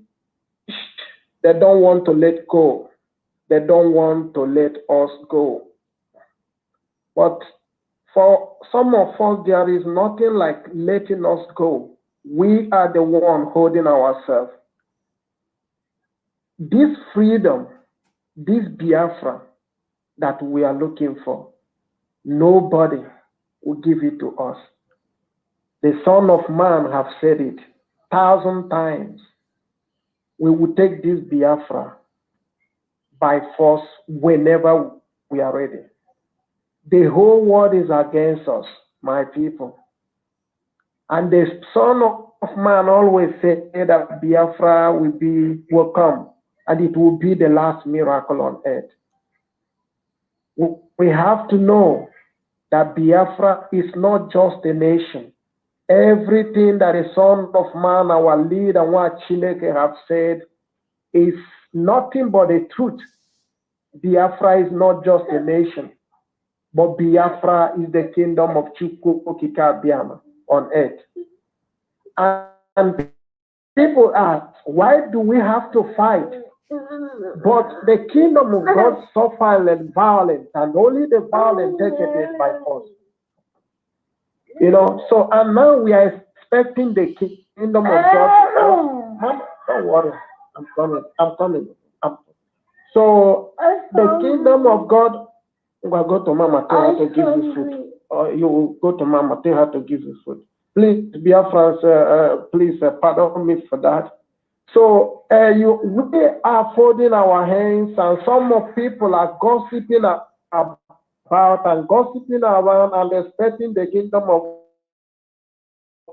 G: they don't want to let go. They don't want to let us go. But for some of us, there is nothing like letting us go. We are the one holding ourselves. This freedom, this Biafra that we are looking for, nobody will give it to us. The Son of Man have said it 1,000 times. We will take this Biafra by force whenever we are ready. The whole world is against us, my people. And the Son of Man always said that Biafra will come, and it will be the last miracle on earth. We have to know that Biafra is not just a nation. Everything that the Son of Man, our leader, what Chineke have said, is nothing but the truth. Biafra is not just a nation, but Biafra is the kingdom of Chukwu Okike Abiama on earth. And people ask, why do we have to fight? But the kingdom of God suffered violence, and only the violent take it by force. You know, so and now we are expecting the kingdom of God. Mama, don't worry, I'm coming. So the kingdom of God, will go to Mama, tell her to give you food. Or you will go to Mama, tell her to give you food. Please, Biafrans, please pardon me for that. So we are folding our hands, and some of people are gossiping about and gossiping around and expecting the kingdom of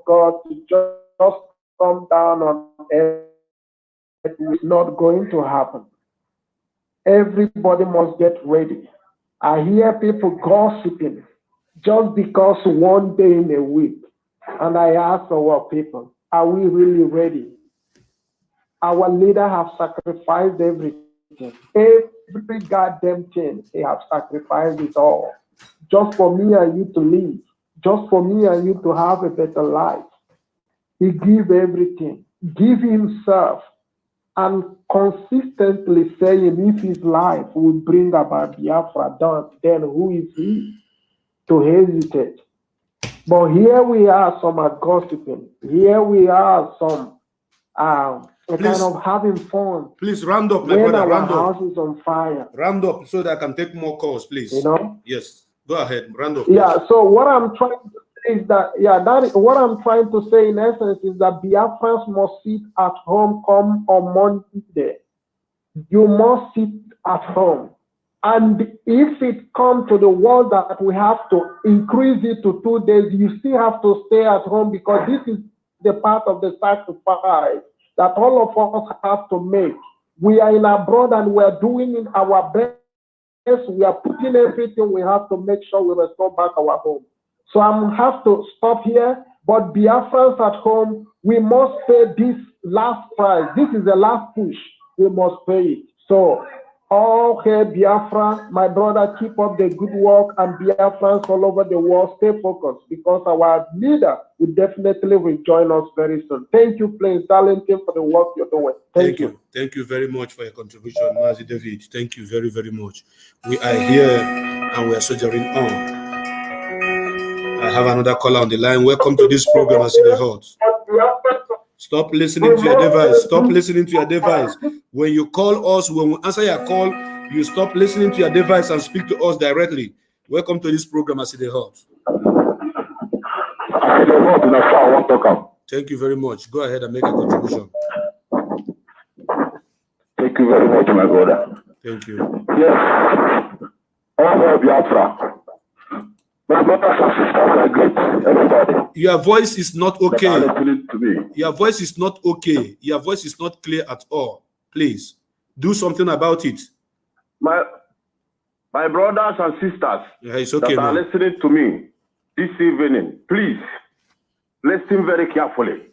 G: God to just come down on earth. It's not going to happen. Everybody must get ready. I hear people gossiping just because one day in a week. And I ask our people, are we really ready? Our leader have sacrificed everything. Every goddamn thing, they have sacrificed it all. Just for me and you to live. Just for me and you to have a better life. He gave everything. Give himself. And consistently saying if his life will bring about Biafra done, then who is he to hesitate? But here we are, some are gossiping. Here we are, some kind of having fun.
B: Please round up, my
G: when
B: brother.
G: Our house is on fire.
B: Round up so that I can take more calls, please.
G: You know?
B: Yes. Go ahead. Round up.
G: Yeah. Please. So what I'm trying to say is that what I'm trying to say in essence is that Biafrans must sit at home come on Monday. You must sit at home. And if it comes to the world that we have to increase it to 2 days, you still have to stay at home, because this is the part of the sacrifice that all of us have to make. We are in abroad and we are doing in our best. We are putting everything we have to make sure we restore back our home. So I have to stop here. But Biafrans at home, we must pay this last price. This is the last push. We must pay it. So, okay, Biafra, my brother, keep up the good work, and Biafrans all over the world, stay focused, because our leader will definitely rejoin us very soon. Thank you, Prince Darlington, for the work you're doing. Thank you.
B: Thank you very much for your contribution, MAzi David. Thank you very, very much. We are here and we are soldiering on. I have another caller on the line. Welcome to this program, As the Hot. Stop listening to your device. Stop listening to your device. When you call us, when we answer your call, you stop listening to your device and speak to us directly. Welcome to this program, As the Hot. Thank you very much. Go ahead and make a contribution.
H: Thank you very much, my brother.
B: Thank you.
H: Yes. All of Biafra. My brothers and sisters are great. Everybody.
B: Your voice is not okay.
H: To me.
B: Your voice is not okay. Your voice is not clear at all. Please do something about it.
H: My brothers and sisters
B: it's okay,
H: that are listening to me this evening, please listen very carefully.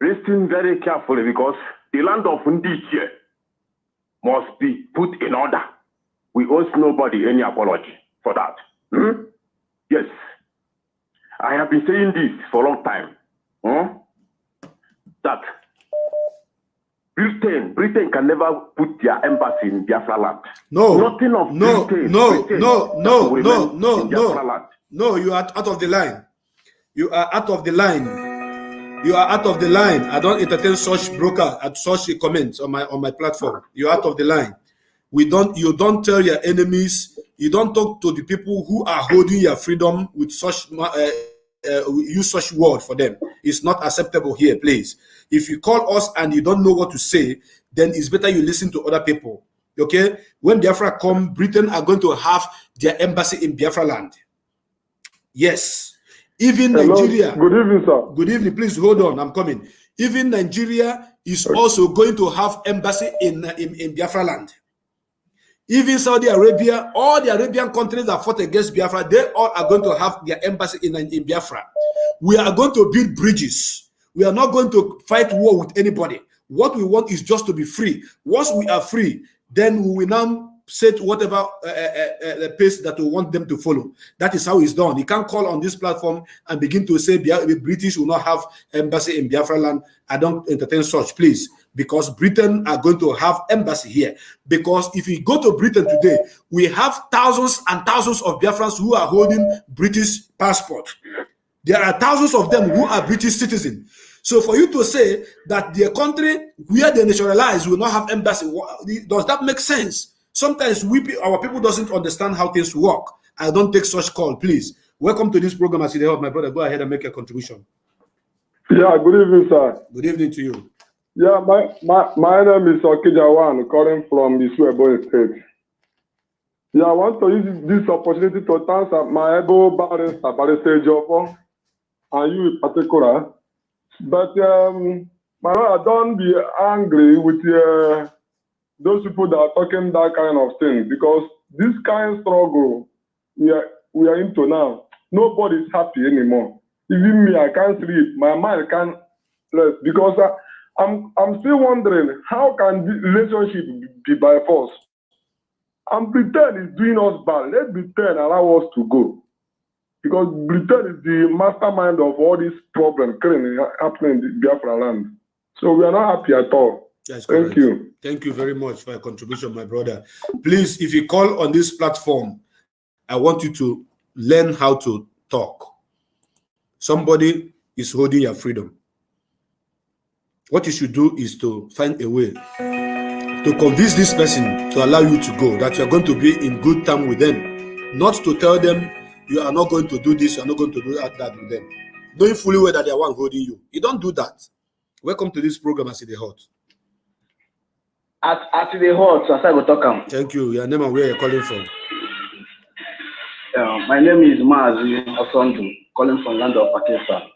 H: Listen very carefully, because the land of Ndiche must be put in order. We owe nobody any apology for that. Yes. I have been saying this for a long time. That Britain can never put their embassy in Biafra land.
B: No.
H: Nothing of Britain.
B: No, you are out of the line. You are out of the line. You are out of the line. I don't entertain such broker at such comments on my platform. You're out of the line. You don't tell your enemies, you don't talk to the people who are holding your freedom with such use such word for them. It's not acceptable here, please. If you call us and you don't know what to say, then it's better you listen to other people. Okay? When Biafra come, Britain are going to have their embassy in Biafra land. Yes. Even Nigeria.
I: Good evening, sir.
B: Good evening. Please hold on. I'm coming. Even Nigeria is also going to have embassy in Biafra land. Even Saudi Arabia, all the Arabian countries that fought against Biafra, they all are going to have their embassy in Biafra. We are going to build bridges. We are not going to fight war with anybody. What we want is just to be free. Once we are free, then we will now set whatever pace that we want them to follow. That is how it's done. You can't call on this platform and begin to say the British will not have embassy in Biafra land. I don't entertain such, please, because Britain are going to have embassy here. Because if you go to Britain today, we have thousands and thousands of Biafrans who are holding British passport. There are thousands of them who are British citizens. So for you to say that their country where they naturalize will not have embassy, does that make sense? Sometimes our people doesn't understand how things work. I don't take such call, please. Welcome to this program, MAzi Nnamdi Kanu. My brother, go ahead and make a contribution.
I: Yeah, good evening, sir.
B: Good evening to you.
I: Yeah, my name is Okijawan, calling from Isuebo State. Yeah, I want to use this opportunity to thank my able Barrister Ejiofor, and you in particular. But I don't be angry with those people that are talking that kind of thing, because this kind of struggle we are into now, nobody's happy anymore. Even me, I can't sleep. My mind can't rest, because I'm still wondering, how can this relationship be by force? And Britain is doing us bad. Let Britain allow us to go, because Britain is the mastermind of all these problems currently happening in the Biafra land. So we are not happy at all. Thank you.
B: Thank you very much for your contribution, my brother. Please, if you call on this platform, I want you to learn how to talk. Somebody is holding your freedom. What you should do is to find a way to convince this person to allow you to go, that you are going to be in good time with them, not to tell them you are not going to do this, you are not going to do that with them, knowing fully well that they are one holding you. You don't do that. Welcome to this program, MAzi Nnamdi Kanu.
J: At the hot, as I go talk.
B: Thank you. Your name and where you're calling from?
J: My name is MAzi Nnamdi, calling from land of Pakistan.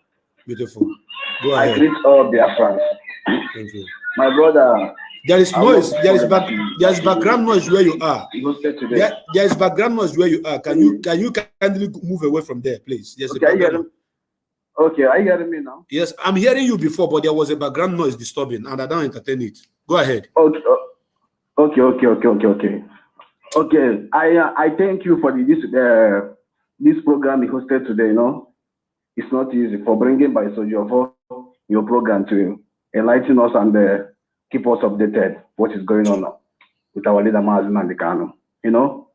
B: Beautiful. Go ahead.
J: I greet all Biafrans.
B: Thank you.
J: My brother.
B: There is noise. There is background noise where you are. There is background noise where you are. Can you kindly move away from there, please? Yes.
J: Okay, are you hearing me now?
B: Yes, I'm hearing you before, but there was a background noise disturbing, and I don't entertain it. Go ahead.
J: Okay. I thank you for this program you hosted today. You know, it's not easy for bringing by Ejiofor your program to enlighten us and keep us updated what is going on with our leader MAzi Nnamdi Kanu. You know,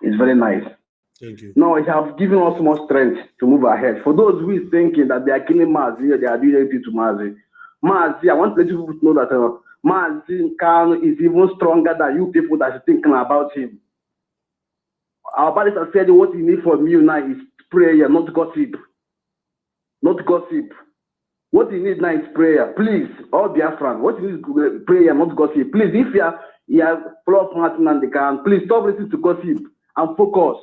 J: it's very nice.
B: Thank you.
J: No, it has given us more strength to move ahead. For those who is thinking that they are killing MAzi, they are doing anything to MAzi. I want to let you know that MAzi Kanu is even stronger than you people that are thinking about him. Our barrister said what he needs from you now is prayer, not gossip. Not gossip. What you need now is prayer. Please, all Biafran, what you need is prayer, not gossip. Please, if you are full of MAzi Nnamdi Kanu, please stop listening to gossip and focus.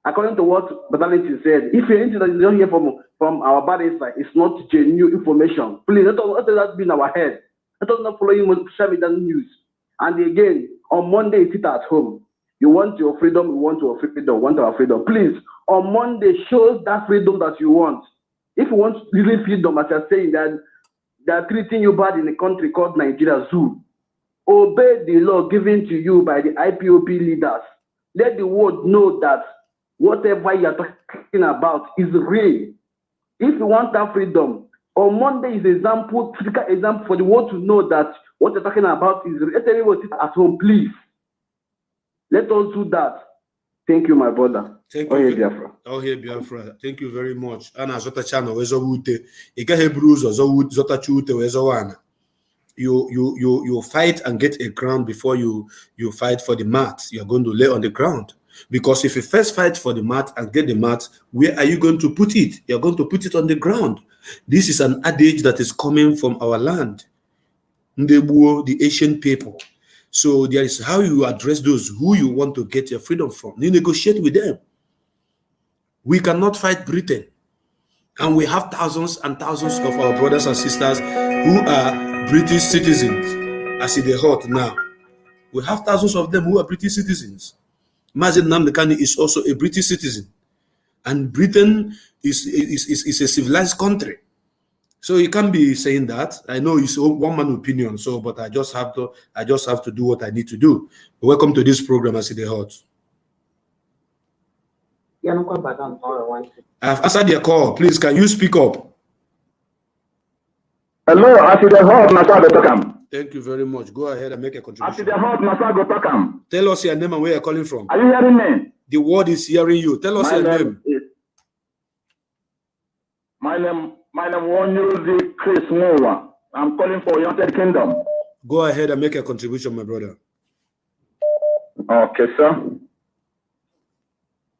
J: According to what Batality said, if anything that you don't hear from our barrister, it's not genuine information. Please, let us be in our head. Let us not follow social media news. And again, On Monday, you sit at home. You want your freedom, we want your freedom, we want our freedom. Please, on Monday, show that freedom that you want. If you want really freedom, as you're saying, that they are treating you bad in a country called Nigeria Zoo, obey the law given to you by the IPOP leaders. Let the world know that whatever you're talking about is real. If you want that freedom, on Monday is example, typical example for the world to know that what you're talking about is real. Let everyone sit at home, please. Let us do that. Thank you, my brother.
B: Thank you. Biafra. Oh, here, Biafra. Thank you very much. Ana zota chano wezo wute. Ika hebruzo zota chute wezo wana. You fight and get a ground before you fight for the mat. You're going to lay on the ground. Because if you first fight for the mat and get the mat, where are you going to put it? You're going to put it on the ground. This is an adage that is coming from our land. Ndebuo, the Asian people. So there is how you address those who you want to get your freedom from. You negotiate with them. We cannot fight Britain. And we have thousands and thousands of our brothers and sisters who are British citizens, as in the hot now. We have thousands of them who are British citizens. MAzi Nnamdi Kanu is also a British citizen. And Britain is a civilized country. So you can't be saying that. I know it's one man opinion, but I just have to do what I need to do. Welcome to this program, as in the hot. I've answered your call. Please, can you speak up?
H: Hello, Hot.
B: Thank you very much. Go ahead and make a contribution.
H: Tell
B: us your name and where you're calling from.
H: Are you hearing me?
B: The word is hearing you. Tell us your name.
H: My name is Chris Mowa. I'm calling for United Kingdom.
B: Go ahead and make a contribution, my brother.
H: Okay, sir.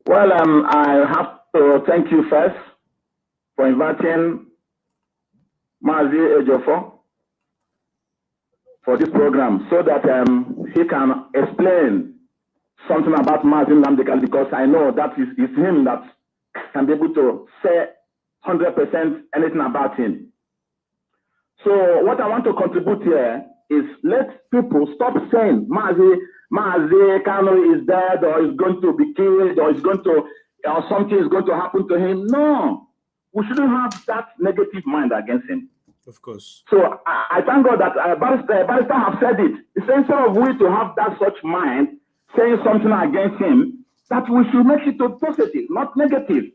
H: Well, I have to thank you first for inviting MAzi Ejiofor for this program so that he can explain something about MAzi Nnamdi Kanu, because I know that is him that can be able to say 100% anything about him. So what I want to contribute here is let people stop saying MAzi Kanu is dead, or is going to be killed, or something is going to happen to him. No, we shouldn't have that negative mind against him.
B: Of course.
H: So I thank God that Barrister have said it. It's instead of we to have that such mind, saying something against him, that we should make it to positive, not negative.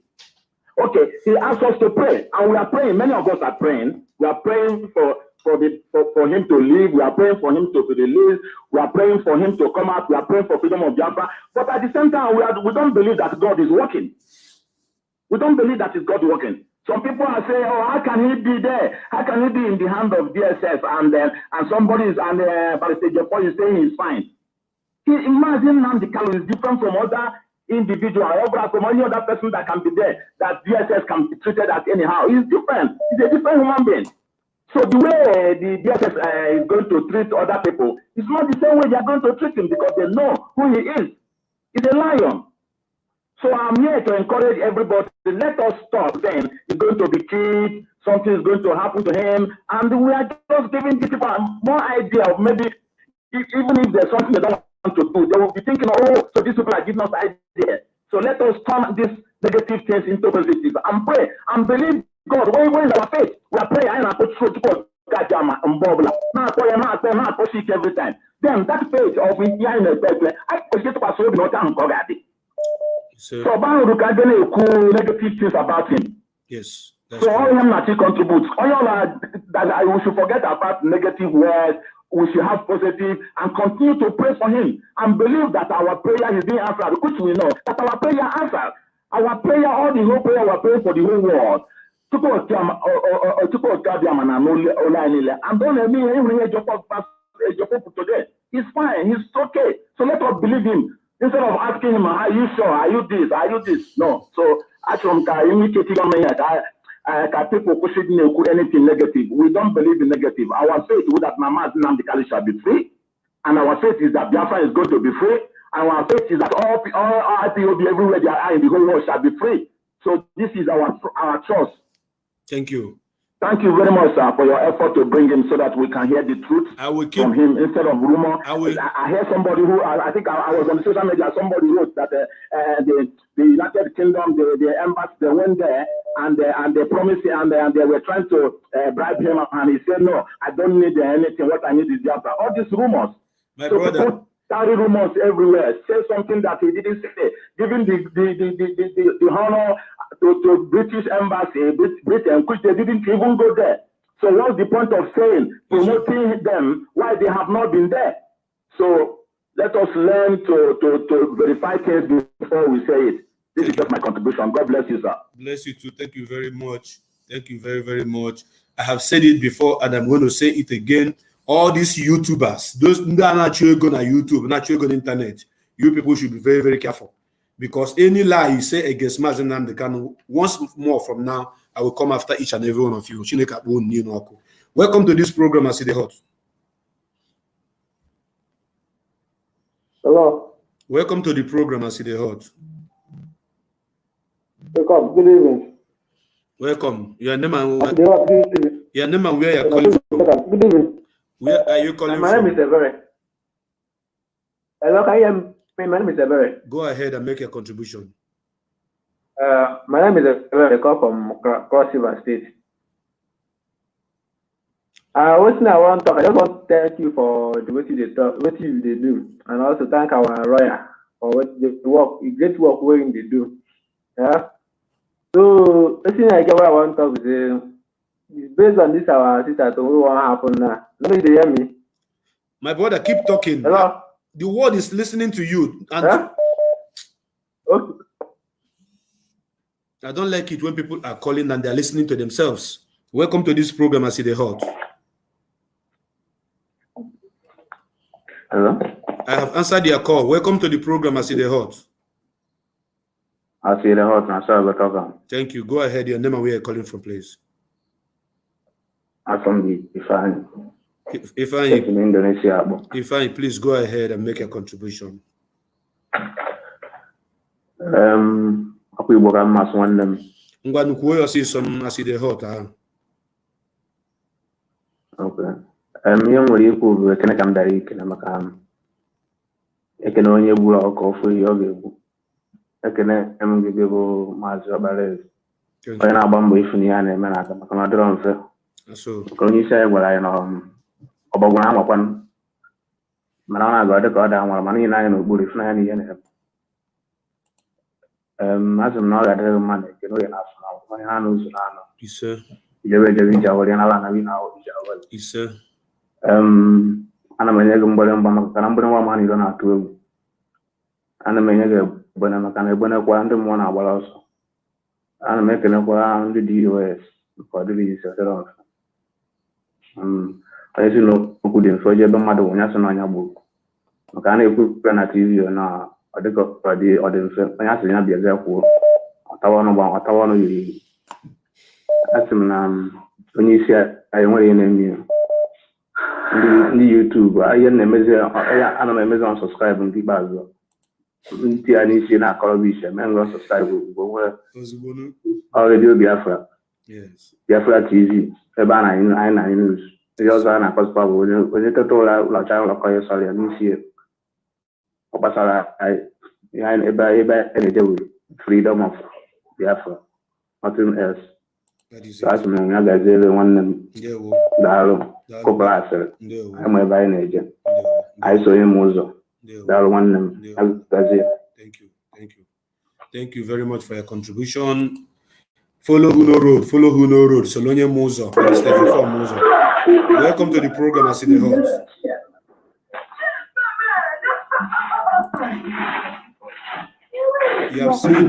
H: Okay, he asked us to pray, and we are praying. Many of us are praying. We are praying for him to live. We are praying for him to be released. We are praying for him to come out. We are praying for freedom of Biafra. But at the same time, we don't believe that God is working. We don't believe that is God working. Some people are saying, "Oh, how can he be there? How can he be in the hand of DSS?" And somebody is Barrister Ejiofor is saying he's fine. Imagine MAzi Kanu is different from other individuals, from any other person that can be there, that DSS can be treated as anyhow. He's different. He's a different human being. So the way the DSS is going to treat other people is not the same way they are going to treat him, because they know who he is. He's a lion. So I'm here to encourage everybody. Let us stop saying he's going to be killed, something is going to happen to him, and we are just giving the people more idea of maybe even if there's something they don't want to do, they will be thinking, "Oh, so these people are giving us ideas." So let us turn these negative things into positive and pray and believe God. Where is our faith? We are praying and put through to every time. Then that faith of hearing a person, I push it past not. So negative things about him.
B: Yes.
H: So all him that he contributes. All that we should forget about negative words. We should have positive and continue to pray for him and believe that our prayer is being answered, which we know that our prayer answered. Our prayer, all the whole prayer, we're praying for the whole world. And don't let me today. He's fine. He's okay. So let us believe him. Instead of asking him, "Are you sure? Are you this? Are you this?" No. So actually, people pushing anything negative. We don't believe in negative. Our faith is that MAzi Nnamdi Kanu shall be free, and our faith is that Biafra is going to be free, and our faith is that all IPOB everywhere they are in the whole world shall be free. So this is our trust.
B: Thank you.
J: Thank you very much, sir, for your effort to bring him so that we can hear the truth from him instead of rumor. I heard somebody who, I think I was on social media, somebody wrote that the United Kingdom, the embassy, they went there and they promised and they were trying to bribe him, and he said, no, I don't need anything. What I need is Biafra. All these rumors.
B: My brother.
J: Carry rumors everywhere. Say something that he didn't say. Giving the honor to British embassy, Britain, which they didn't even go there. So what's the point of saying, promoting them, why they have not been there? So let us learn to verify things before we say it. This is just my contribution. God bless you, sir.
B: Bless you too. Thank you very much. Thank you very, very much. I have said it before and I'm going to say it again. All these YouTubers, those that are naturally going on YouTube, naturally going on internet, you people should be very, very careful. Because any lie you say against MAzi Nnamdi Kanu, once more from now, I will come after each and every one of you. Welcome to this program, MAzi the Hot.
K: Hello.
B: Welcome to the program, MAzi the Hot.
K: Welcome. Good evening.
B: Welcome. Your name and where you're calling from?
K: Good evening.
B: Where are you calling
K: my
B: from?
K: My name is Ebere. Hello, I am. My name is Ebere.
B: Go ahead and make your contribution.
K: My name is Ebere. I come from Cross River State. I want to talk. I just want to thank you for the way you talk, what you do, and also thank our lawyer for what the work, great work we they do. Yeah. So the thing I want to talk is based on this our sister to what will happen now. Let me hear me.
B: My brother, keep talking.
K: Hello.
B: The world is listening to you. And
K: okay.
B: I don't like it when people are calling and they're listening to themselves. Welcome to this program, MAzi the Hot.
J: Hello?
B: I have answered your call. Welcome to the program, MAzi the Hot.
J: MAzi the Hot.
B: Thank you. Go ahead. Your name and where you're calling from, please.
J: I'm from the Ifeanyi.
B: Ifeanyi,
J: in Indonesia.
B: Ifeanyi, please go ahead and make a contribution.
J: Aku Igbo ka mma asụ nwanne m.
B: Ngwa nukwu yo si some MAzi the Hot.
J: Okay. Ihe nwere ikwu bụ ekene ka m dara ikene maka ekene onye gburu ọkụ ofu ihe ọ ga-egbu. Ekene gị bụ Maazị Ọbara onye na-agba mbọ ifu n'ihe a na-eme n'aka maka na ọ dịrọ mfe. Ka onye isi anyị gwara anyị na ọgbọgwụ na amakwanụ mana ọ na-aga ọ dị ka ọ daa nwara mana ihe anyị n'okpuru ifu n'anya n'ihe na-eme. Asị m na ọ ga-adịrị mmadụ ekene onye na-asụ na onye ha n'ụzọ na-anọ. Ijebe ije awọrị n'ala na na ije awọrị. Ana m enye gị mgbịrịmgba maka na mgbịrịmgba ma n'iro na-atụ egwu. Ana m enye gị egbene maka na egbenekwa ndị mmụọ na-agbara ọsọ. Ana m ekenekwa ndị DOS nke ọ dịrị isi ọdịrọ mfe. Onye si n'okwu dị mfe oje ebe mmadụ bụ onye sị na ọnya gburu maka a na-ekwu na TV na ọ dị mfe onye asị ya bịa gaa kwuo ọtawa ọnụ yiri asị m na onye isi anyị nwere ihe na-eme ndị YouTube ihe ana m emezi on subscribe nke ikpeazụ ndị ya n'isi na-akọrọ bụ isi eme ngọ subscribe ugbo nwere redio Biafra TV ebe a anyị na news ndị ọzọ a na-akọzikwa bụ onye teta ụra ụlọcha ụlọkọ ya sọrọ ya n'isi ọ gbasara ebe a na-eje wuru freedom of Biafra nothing else. Asị m ya gaziere nwanne m daalụ kụpụrụ asịrị ama ebe anyị na-eje anyị sonye m ụzọ daalụ nwanne m gazie.
B: Thank you very much for your contribution. Follow who no road, Solonye Muzo, Muzo. Welcome to the program, MAzi the Hot. You have seen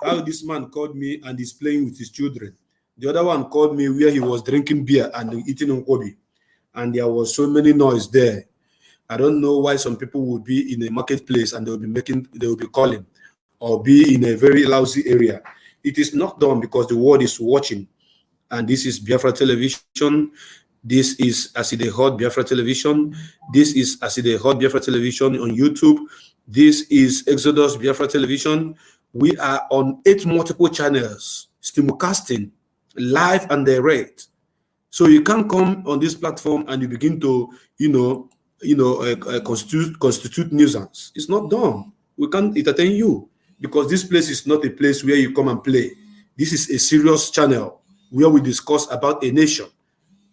B: how this man called me and is playing with his children. The other one called me where he was drinking beer and eating nkwobi, and there was so many noise there. I don't know why some people would be in a marketplace and they will be calling, or be in a very lousy area. It is not done because the world is watching, and this is Biafra Television. This is MAzi the Hot Biafra Television. This is MAzi the Hot Biafra Television on YouTube. This is Exodus Biafra Television. We are on 8 multiple channels, simulcasting live and direct. So you can't come on this platform and you begin to, constitute nuisance. It's not done. We can't entertain you because this place is not a place where you come and play. This is a serious channel where we discuss about a nation,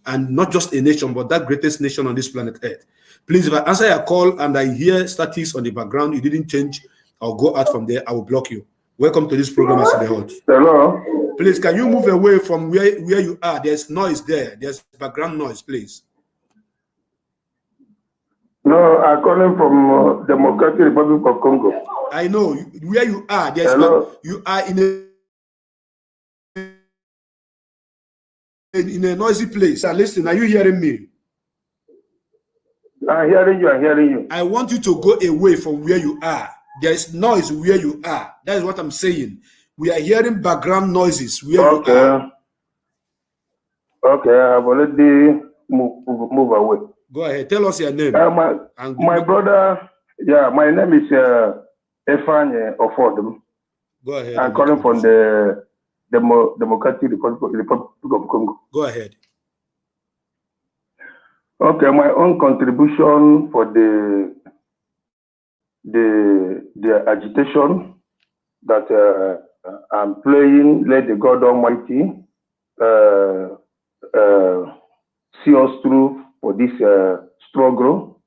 B: and not just a nation, but that greatest nation on this planet Earth. Please, if I answer your call and I hear statics on the background, you didn't change or go out from there, I will block you. Welcome to this program, As the Hot.
G: Hello.
B: Please, can you move away from where you are? There's noise there. There's background noise, please.
G: No, I'm calling from Democratic Republic of Congo.
B: I know where you are. You are in a noisy place. Listen, are you hearing me?
G: I'm hearing you. I'm hearing you.
B: I want you to go away from where you are. There is noise where you are. That is what I'm saying. We are hearing background noises where you are.
G: Okay, I've already moved away.
B: Go ahead. Tell us your name.
G: My brother, my name is Ifeanyi Ejiofor.
B: Go ahead.
G: I'm calling from the Democratic Republic of Congo.
B: Go ahead.
G: Okay, my own contribution for the agitation that I'm playing, let the God Almighty see us through for this struggle.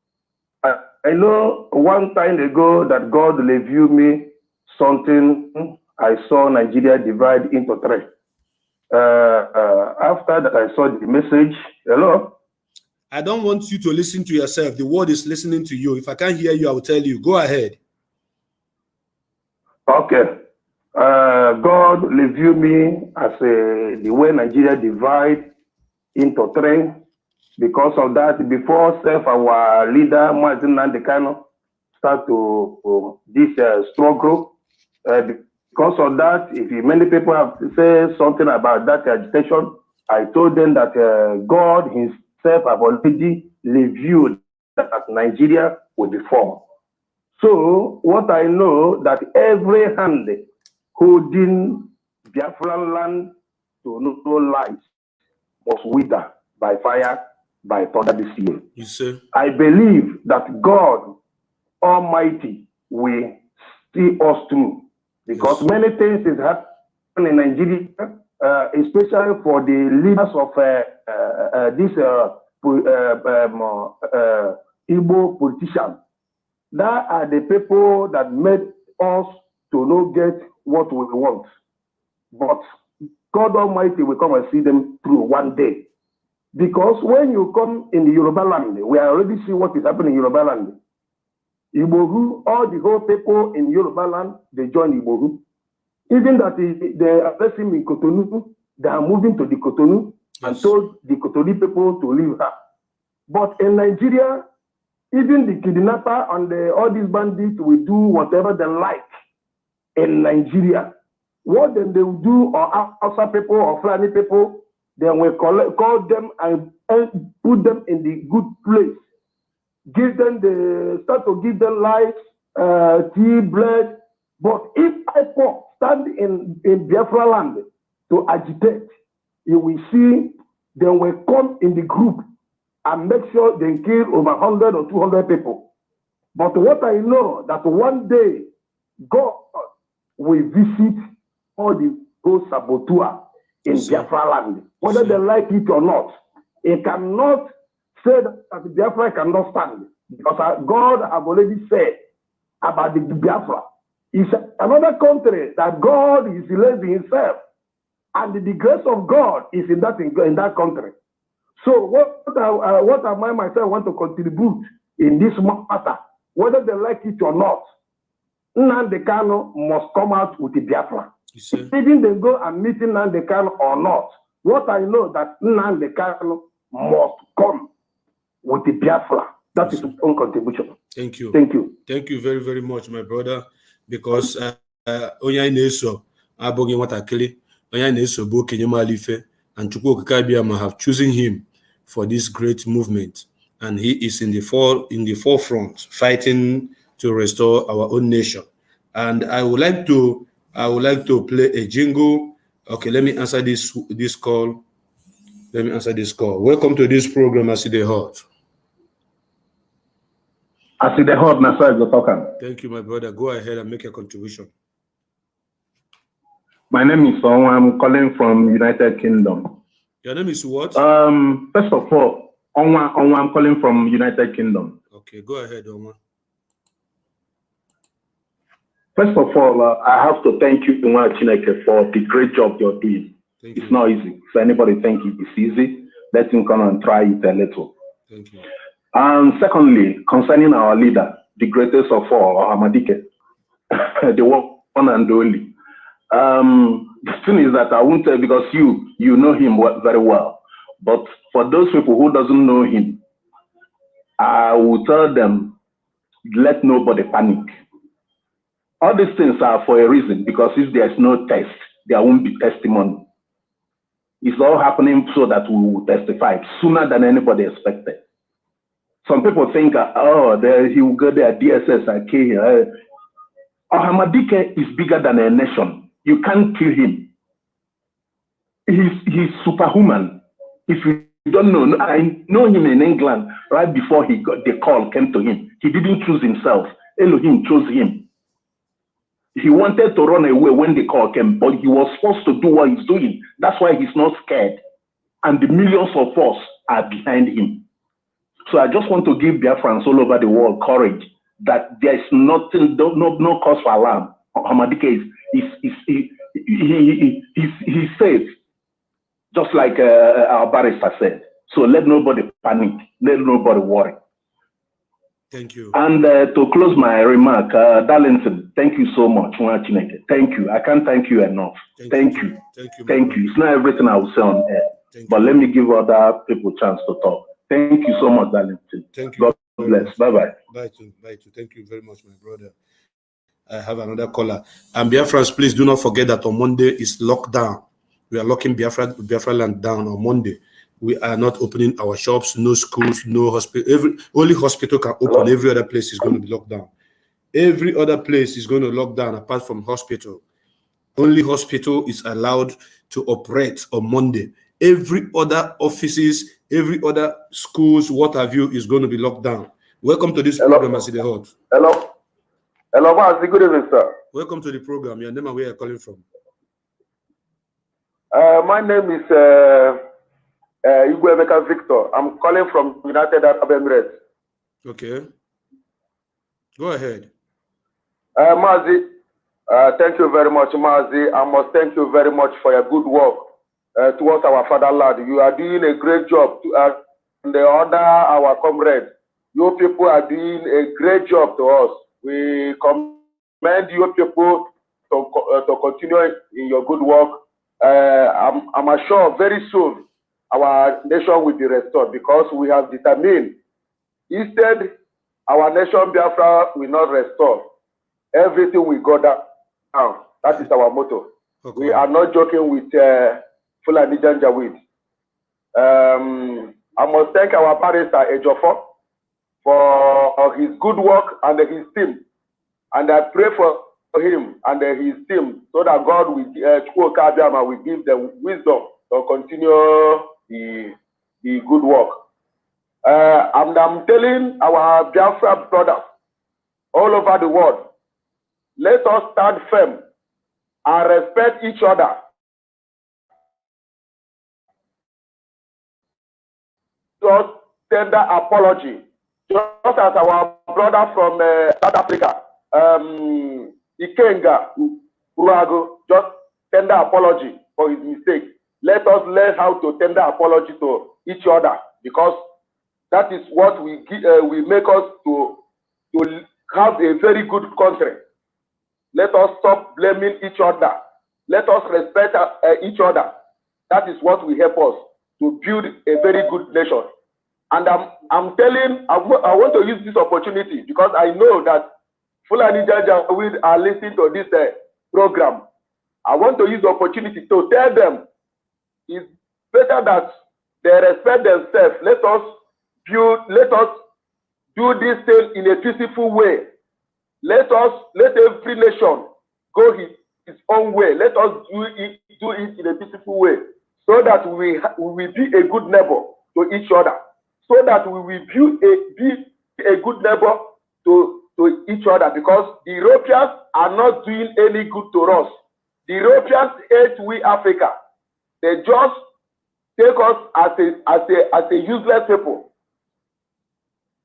G: I know one time ago that God revealed me something. I saw Nigeria divide into three. After that, I saw the message. Hello?
B: I don't want you to listen to yourself. The word is listening to you. If I can't hear you, I will tell you. Go ahead.
G: Okay. God revealed me as the way Nigeria divide into three. Because of that, before our leader, MAzi Nnamdi Kanu, start to this struggle, because of that, many people have to say something about that agitation, I told them that God himself have already revealed that Nigeria will be formed. So what I know that every hand holding Biafran land to no light must wither by fire, by thunder this year.
B: You say? I
G: believe that God Almighty will see us through, because many things is happening in Nigeria, especially for the leaders of this Igbo politicians. That are the people that made us to not get what we want. But God Almighty will come and see them through one day. Because when you come in the Yoruba land, we already see what is happening in Yoruba land. Igbohu, all the whole people in Yoruba land, they join Igbohu. Even that they are placing in Cotonou, they are moving to the Cotonou and told the Cotonou people to leave her. But in Nigeria, even the kidnapper and all these bandits will do whatever they like in Nigeria. What then they will do, or outside people or Fulani people, then we call them and put them in the good place. Start to give them life, tea, bread. But if I stand in Biafra land to agitate, you will see then we come in the group and make sure they kill over 100 or 200 people. But what I know that one day God will visit all the whole saboteur in Biafra land, whether they like it or not. It cannot say that Biafra cannot stand, because God have already said about the Biafra. It's another country that God is raising himself, and the grace of God is in that country. So what am I myself want to contribute in this matter, whether they like it or not? Nnamdi Kanu must come out with the Biafra. Even they go and meet Nnamdi Kanu or not. What I know that Nnamdi Kanu must come with the Biafra. That is his own contribution.
B: Thank you.
G: Thank you.
B: Thank you very, very much, my brother. Because onye na-eso abụghị nwatakịrị, onye na-eso bụ okenye maara ife, and Chukwu Okike Abịama have chosen him for this great movement, and he is in the forefront fighting to restore our own nation. And I would like to play a jingle Okay, let me answer this call. Let me answer this call. Welcome to this program, MAzi Nnamdi.
L: MAzi Nnamdi.
B: Thank you, my brother. Go ahead and make a contribution.
L: My name is Onwa. I'm calling from United Kingdom.
B: Your name is what?
L: First of all, Onwa, I'm calling from United Kingdom.
B: Okay, go ahead, Onwa.
L: First of all, I have to thank you, Nwa Chineke, for the great job you're doing. It's not easy. So anybody think it's easy, let him come and try it a little.
B: Thank you.
L: And secondly, concerning our leader, the greatest of all, Hamadike, the one and only. The thing is that I won't tell because you know him very well. But for those people who doesn't know him, I will tell them, let nobody panic. All these things are for a reason, because if there's no test, there won't be testimony. It's all happening so that we will testify sooner than anybody expected. Some people think, he will go there, DSS, okay. Hamadike is bigger than a nation. You can't kill him. He's superhuman. If you don't know, I know him in England right before the call came to him. He didn't choose himself. Elohim chose him. He wanted to run away when the call came, but he was forced to do what he's doing. That's why he's not scared. And the millions of us are behind him. So I just want to give Biafrans all over the world courage that there's nothing, no cause for alarm. Hamadike he's safe, just like our barrister said. So let nobody panic, let nobody worry.
B: Thank you.
L: And to close my remark, Darlington, thank you so much. Thank you. I can't thank you enough. Thank you. Thank you. It's not everything I will say on air, but let me give other people a chance to talk. Thank you so much, Darlington.
B: Thank you.
L: God bless. Bye-bye.
B: Bye too. Thank you very much, my brother. I have another caller. And Biafrans, please do not forget that on Monday is lockdown. We are locking Biafra land down on Monday. We are not opening our shops, no schools, no hospital. Only hospital can open. Every other place is going to be locked down. Every other place is going to lock down apart from hospital. Only hospital is allowed to operate on Monday. Every other offices, every other schools, what have you, is going to be locked down. Welcome to this program, MAzi Nnamdi.
M: Hello, MAzi. Good evening, sir.
B: Welcome to the program. Your name and where you're calling from?
M: My name is Igwe Victor. I'm calling from United Arab Emirates.
B: Okay. Go ahead.
M: MAzi, thank you very much, MAzi. I must thank you very much for your good work towards our fatherland. You are doing a great job and the other our comrades. You people are doing a great job to us. We commend you people to continue in your good work. I'm sure very soon our nation will be restored because we have determined instead our nation Biafra will not restore. Everything will go down. That is our motto. Okay. We are not joking with Fulani Janjaweed. I must thank our Barrister Ejiofor for his good work and his team. And I pray for him and his team so that God will give them wisdom to continue the good work. And I'm telling our Biafra brothers all over the world, let us stand firm and respect each other. Just tender apology, just as our brother from South Africa, Ikenga Urago, just tender apology for his mistake. Let us learn how to tender apology to each other because that is what will make us to have a very good country. Let us stop blaming each other. Let us respect each other. That is what will help us to build a very good nation. And I'm telling, I want to use this opportunity because I know that Fulani Janjaweed are listening to this program. I want to use the opportunity to tell them it's better that they respect themselves. Let us do this thing in a peaceful way. Let every nation go his own way. Let us do it in a peaceful way, so that we will be a good neighbor to each other, so that we will be a good neighbor to each other, because the Europeans are not doing any good to us. The Europeans hate we Africa. They just take us as a useless people.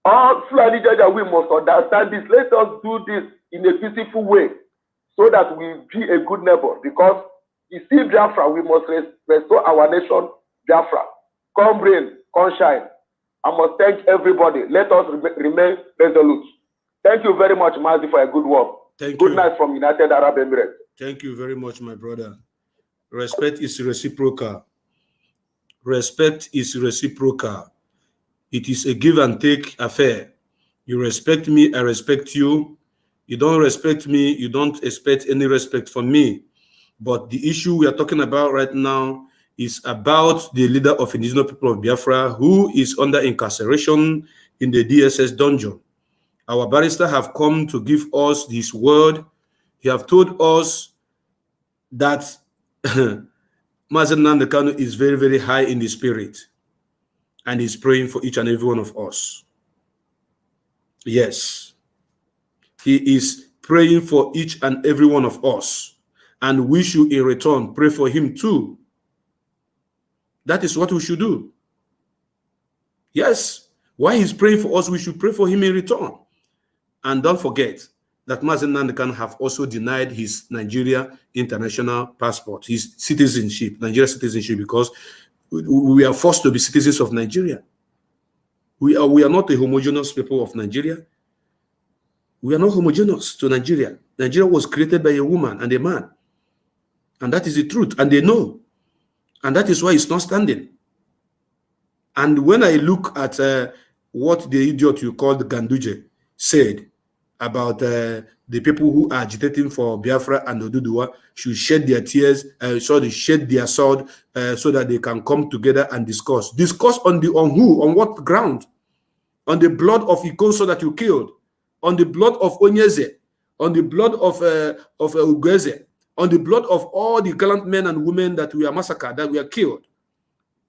M: All Fulani Jaja, we must understand this. Let us do this in a peaceful way, so that we be a good neighbor. Because you see Biafra, we must restore our nation, Biafra. Come rain, come shine. I must thank everybody. Let us remain resolute. Thank you very much, MAzi, for a good work. Good night from United Arab Emirates.
B: Thank you very much, my brother. Respect is reciprocal. Respect is reciprocal. It is a give and take affair. You respect me, I respect you. You don't respect me, you don't expect any respect from me. But the issue we are talking about right now is about the leader of indigenous people of Biafra who is under incarceration in the DSS dungeon. Our barrister have come to give us this word. He have told us that MAzi Nnamdi Kanu is very, very high in the spirit, and he's praying for each and every one of us. Yes, he is praying for each and every one of us, and we should in return pray for him too. That is what we should do. Yes, while he's praying for us, we should pray for him in return. And don't forget that MAzi Nnamdi Kanu have also denied his Nigeria international passport, his citizenship, Nigeria citizenship, because we are forced to be citizens of Nigeria. We are not a homogeneous people of Nigeria. We are not homogeneous to Nigeria. Nigeria was created by a woman and a man. And that is the truth. And they know. And that is why it's not standing. And when I look at what the idiot you called Ganduje said about the people who are agitating for Biafra and Oduduwa should shed their tears, shed their sword, so that they can come together and discuss. Discuss on who? On what ground? On the blood of Ikonso that you killed, on the blood of Onyeze, on the blood of Ugeze, on the blood of all the gallant men and women that we are massacred, that we are killed.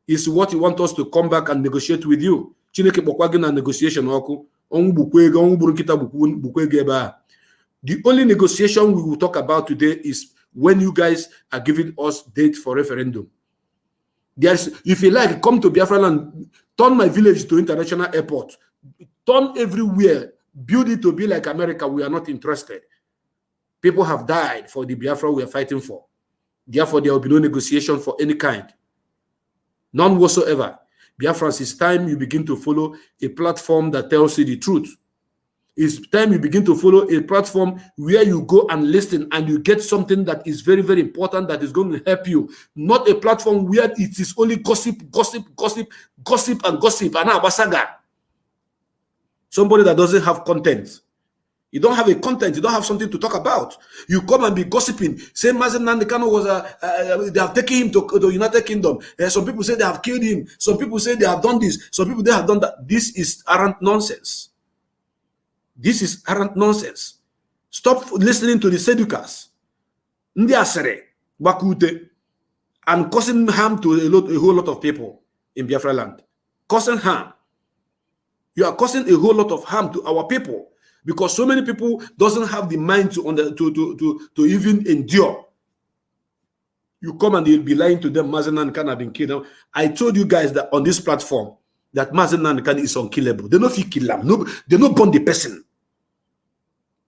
B: Is what you want us to come back and negotiate with you. Chineke bokwagi na negotiation oku. The only negotiation we will talk about today is when you guys are giving us date for referendum. If you like, come to Biafra and turn my village to international airport. Turn everywhere. Build it to be like America. We are not interested. People have died for the Biafra we are fighting for. Therefore, there will be no negotiation for any kind. None whatsoever. Biafrans, it's time you begin to follow a platform that tells you the truth. It's time you begin to follow a platform where you go and listen and you get something that is very, very important that is going to help you. Not a platform where it is only gossip, and abasaga. Somebody that doesn't have content. You don't have a content. You don't have something to talk about. You come and be gossiping. Say MAzi Nnamdi Kanu was they have taken him to the United Kingdom. Some people say they have killed him. Some people say they have done this. Some people they have done that. This is arrant nonsense. This is arrant nonsense. Stop listening to the seducers. Ndi asere bakute and causing harm to a whole lot of people in Biafra land. Causing harm. You are causing a whole lot of harm to our people. Because so many people doesn't have the mind to even endure. You come and you'll be lying to them. MAzi Nnamdi Kanu have been killed. I told you guys that on this platform that MAzi Nnamdi Kanu is unkillable. They don't feel kill him. No, they don't burn the person.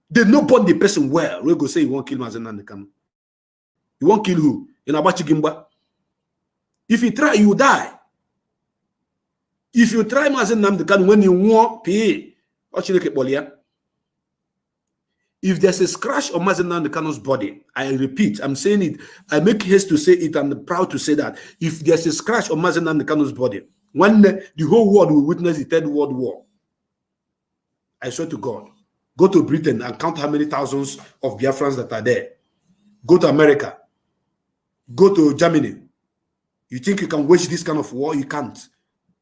B: They don't burn the person well. We go say you won't kill MAzi Nnamdi Kanu. You won't kill who? In Abachi Gimba. If you try, you die. If you try MAzi Nnamdi Kanu when you want pay, if there's a scratch on MAzi Nnamdi Kanu's body, I repeat, I'm saying it, I make haste to say it, I'm proud to say that. If there's a scratch on MAzi Nnamdi Kanu's body, one day the whole world will witness the Third World War. I swear to God. Go to Britain and count how many thousands of Biafrans that are there. Go to America. Go to Germany. You think you can wage this kind of war? You can't.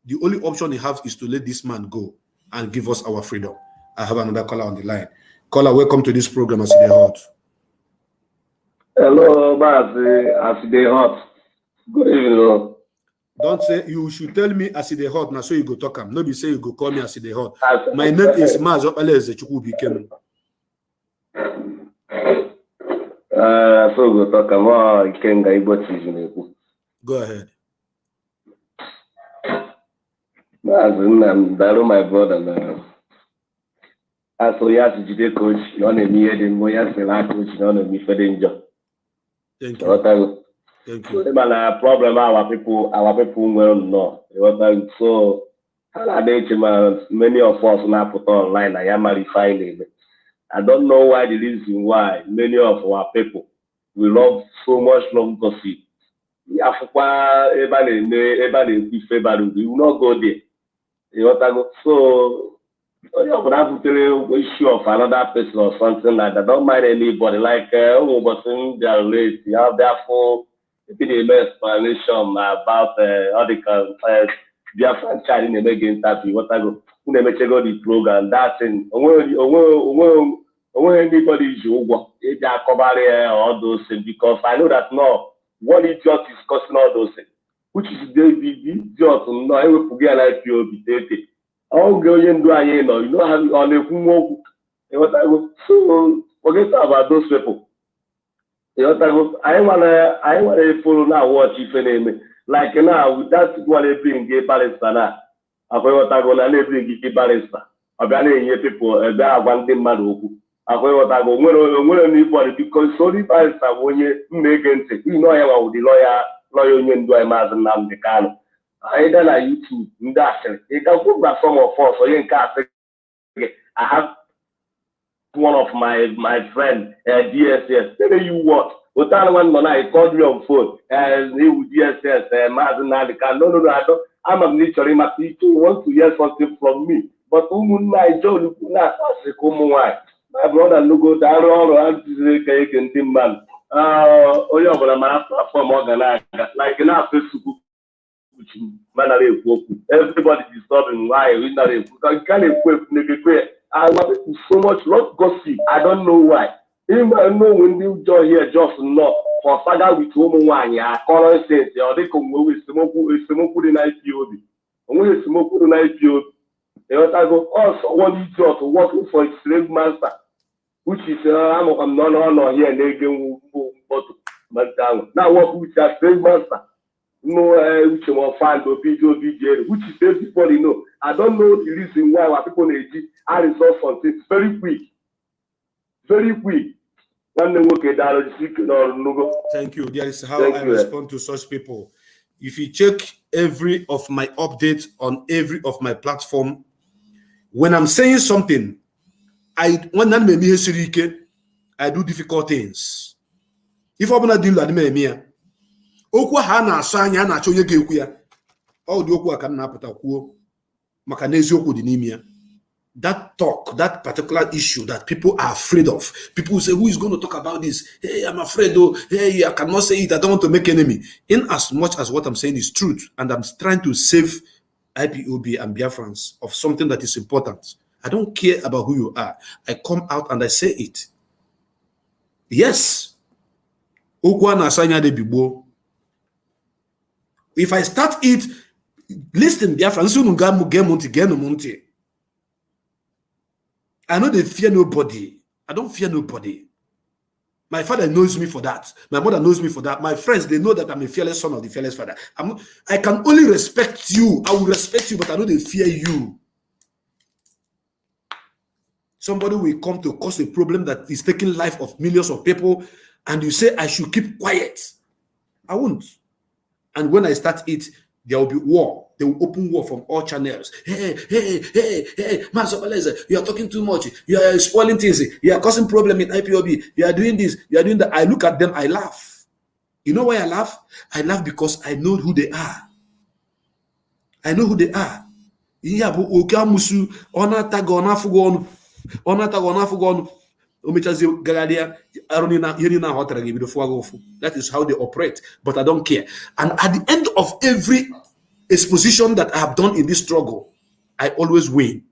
B: The only option you have is to let this man go and give us our freedom. I have another caller on the line. Caller, welcome to this program, as they heard.
N: Hello, MAzi, as they hot. Good evening.
B: Don't say, you should tell me as they hot now, so you go talk am. Nobody say you go call me as they hot. My name is MAzi Nnamdi Kanu.
N: So go talk am. Ikenga Igbo TV.
B: Go ahead.
N: MAzi Nnamdi, my brother now. As we have to jide coach, you want me here, the more you say that coach, you want me for danger.
B: Thank you. Thank you.
N: So the problem our people will know. So many of us now put online. I am refining. I don't know why the reason why many of our people we love so much long gossip. We will not go there. So you have to issue of another person or something like that. Don't mind anybody. Like but in their race, you have therefore maybe the explanation about how they can Biafrans child in the make interview. What I go, who they make the program. That thing. When anybody is they are covering all those things because I know that no one idiot is causing all those things, which is the idiot. No, I will forget like you be. All going do I know, you know how on the whom so forget about those people. I wanna follow now watch if name like now with that what they bring gay barrister now. I what I gonna bring gay barrister. I be people that one thing man I what I go when anybody because so the barrister when you make it, you know I want the lawyer you do MAzi Nnamdi Kanu. Either like YouTube, industry. You can put that some of us, or you can say, I have one of my friend, DSS. Tell you what? Without one man, I called me on phone, and he would DSS, MAzi Nnamdi Kanu. No, I don't. I'm literally my teacher wants to hear something from me. But my job, my brother, look go down around to man. Oh, yeah, but I'm a platform organizer. Like in our Facebook. Everybody disturbing why we not you can't equip I want so much not gossip. I don't know why. Even I know when you join here just not for saga with woman one ya current sense or they come with smoke in IPOB. And when you smoke in IPOB, they also go also one idiot working for a slave master, which is I'm not here and they go but now work with a slave master. No, which one find the video, which is everybody know. I don't know the reason why our people in Egypt are resolve something very quick. Very quick.
B: Thank you. That is how I respond to such people. If you check every of my updates on every of my platform, when I'm saying something, I do difficult things. If I'm not doing that, okwu ha na-asọ anya na-achọ onye ga-ekwu ya ọ dị okwu aka na-apụta kwuo maka na eziokwu dị n'ime ya. That talk, that particular issue that people are afraid of. People say, who is going to talk about this? Hey, I'm afraid. Oh, hey, I cannot say it. I don't want to make enemy. In as much as what I'm saying is truth, and I'm trying to save IPOB and Biafrans of something that is important. I don't care about who you are. I come out and I say it. Yes. Okwu na-asanya de bigbo. If I start it, listen, Biafrans, I know they fear nobody. I don't fear nobody. My father knows me for that. My mother knows me for that. My friends, they know that I'm a fearless son of the fearless father. I can only respect you. I will respect you, but I know they fear you. Somebody will come to cause a problem that is taking life of millions of people, and you say I should keep quiet. I won't. And when I start it, there will be war. They will open war from all channels. Hey, MAzi, you are talking too much. You are spoiling things. You are causing problem in IPOB. You are doing this. You are doing that. I look at them. I laugh. You know why I laugh? I laugh because I know who they are. I know who they are. That is how they operate, but I don't care. And at the end of every exposition that I have done in this struggle, I always win.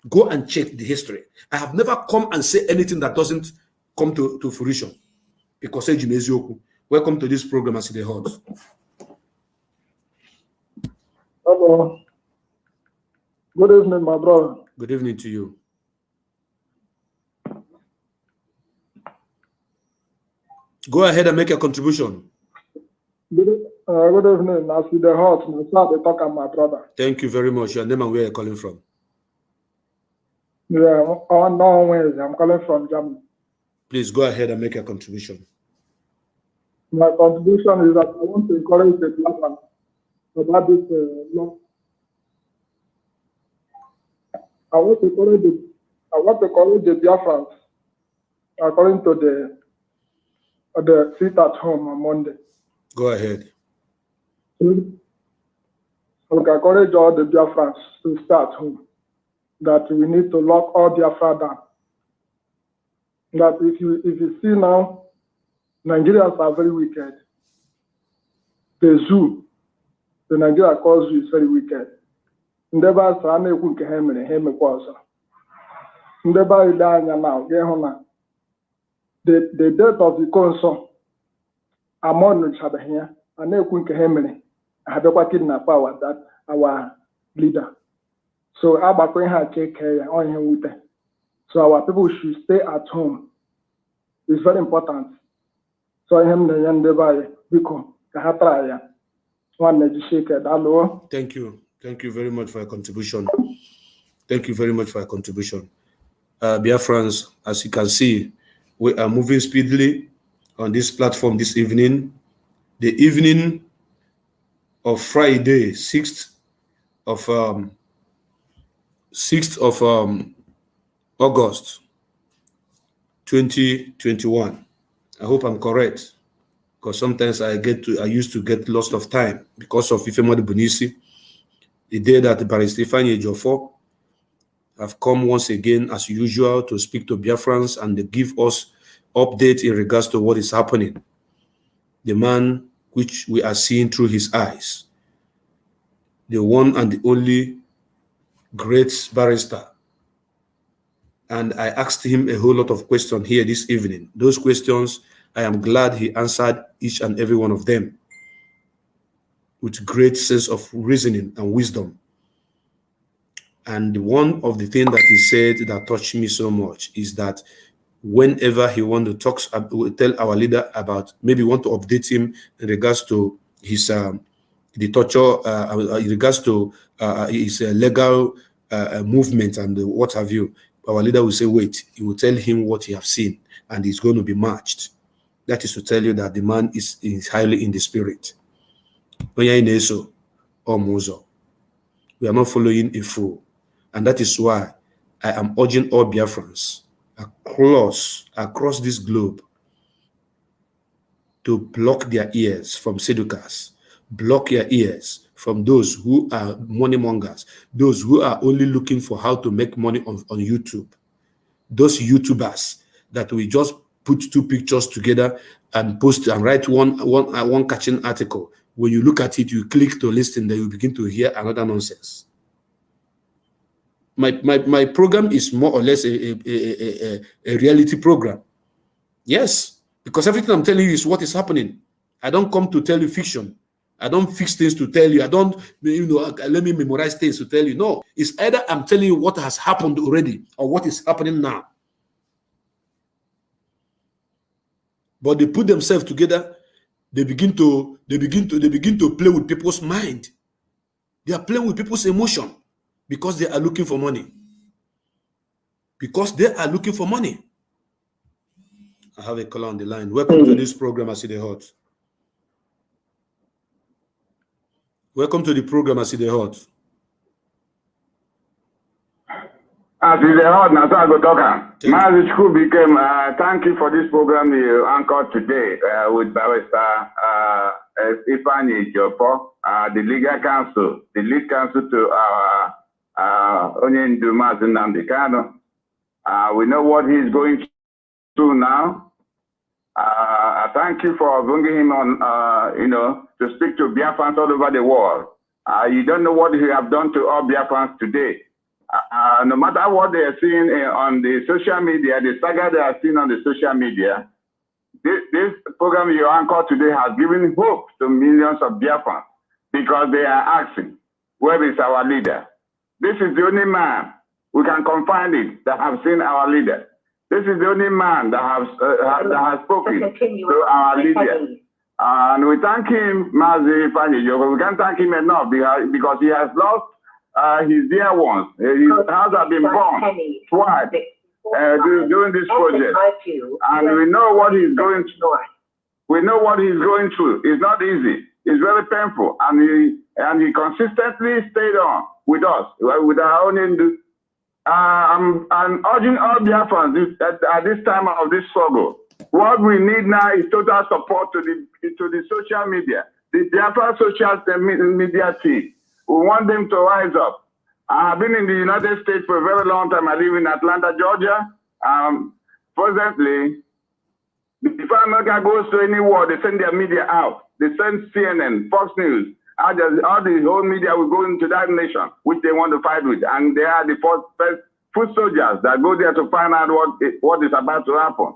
B: Go and check the history. I have never come and say anything that doesn't come to fruition. because Ejiofor. Welcome to this program, as the hot.
G: Hello. Good evening, my brother.
B: Good evening to you. Go ahead and make a contribution.
G: Good evening. As with the hot, my talk, my brother.
B: Thank you very much. Your name and where you're calling from?
G: Yeah, on Wednesday. I'm calling from Germany.
B: Please go ahead and make a contribution.
G: My contribution is that I want to encourage the Biafrans about this law. I want to encourage the Biafrans according to the sit at home on Monday.
B: Go ahead.
G: We can encourage all the Biafrans to stay at home. That we need to lock all Biafra down. That if you see now, Nigerians are very wicked. The zoo, the Nigeria cause zoo is very wicked. Ndeba sa na ekwu nke ha mere ha emekwa ọzọ. Ndeba ile anya now ga-ehụ na the death of the consul among chabeghị ya a na-ekwu nke ha mere ha bịakwa kidnap our leader. So agbakọ ihe a cheke ya ọ ihe nwute. So our people should stay at home. It's very important. So ihe m na-enye ndị be anyị biko ka ha tara ya. Nwanne jishike daalụ.
B: Thank you. Thank you very much for your contribution. Thank you very much for your contribution. Biafrans, as you can see, we are moving speedily on this platform this evening. The evening of Friday, 6th of August 2021. I hope I'm correct, because sometimes I used to get lost of time because of Ifeanyi Ejiofor. The day that Barrister Ifeanyi Ejiofor have come once again, as usual, to speak to Biafrans and they give us updates in regards to what is happening. The man which we are seeing through his eyes, the one and the only great barrister. And I asked him a whole lot of questions here this evening. Those questions, I am glad he answered each and every one of them with great sense of reasoning and wisdom. And one of the things that he said that touched me so much is that whenever he want to tell our leader about, maybe want to update him in regards to his the torture, in regards to his legal movement and what have you, our leader will say, wait, he will tell him what he has seen and he's going to be matched. That is to tell you that the man is highly in the spirit. We are not following a fool. And that is why I am urging all Biafrans across this globe to block their ears from seducers, block your ears from those who are money mongers, those who are only looking for how to make money on YouTube, those YouTubers that we just put two pictures together and post and write one catching article. When you look at it, you click to listen, then you begin to hear another nonsense. My program is more or less a reality program. Yes, because everything I'm telling you is what is happening. I don't come to tell you fiction. I don't fix things to tell you. I don't, let me memorize things to tell you. No, it's either I'm telling you what has happened already or what is happening now. But they put themselves together. They begin to play with people's mind. They are playing with people's emotion because they are looking for money. Because they are looking for money. I have a caller on the line. Welcome to this program, As the Hot. Welcome to the program, As the Hot.
O: As the Hot, Nasago Toka. MAzi became, thank you for this program you anchored today with Barrister Ifeanyi Ejiofor, the legal counsel, the lead counsel to our MAzi Nnamdi Kanu. We know what he's going through now. I thank you for bringing him on, to speak to Biafrans all over the world. You don't know what he have done to all Biafrans today. No matter what they are seeing on the social media, the saga they are seeing on the social media, this program you anchor today has given hope to millions of Biafrans because they are asking, where is our leader? This is the only man we can confide in that have seen our leader. This is the only man that has spoken to our leader. And we thank him, MAzi Nnamdi Kanu. We can't thank him enough because he has lost his dear ones. His house has been burned twice during this project. And we know what he's going through. We know what he's going through. It's not easy. It's very painful. And he consistently stayed on with us, with our own Hindu. I'm urging all Biafrans at this time of this struggle. What we need now is total support to the social media, the Biafra social media team. We want them to rise up. I've been in the United States for a very long time. I live in Atlanta, Georgia. Presently, if America goes to any war, they send their media out. They send CNN, Fox News, all the whole media will go into that nation, which they want to fight with. And they are the first foot soldiers that go there to find out what is about to happen.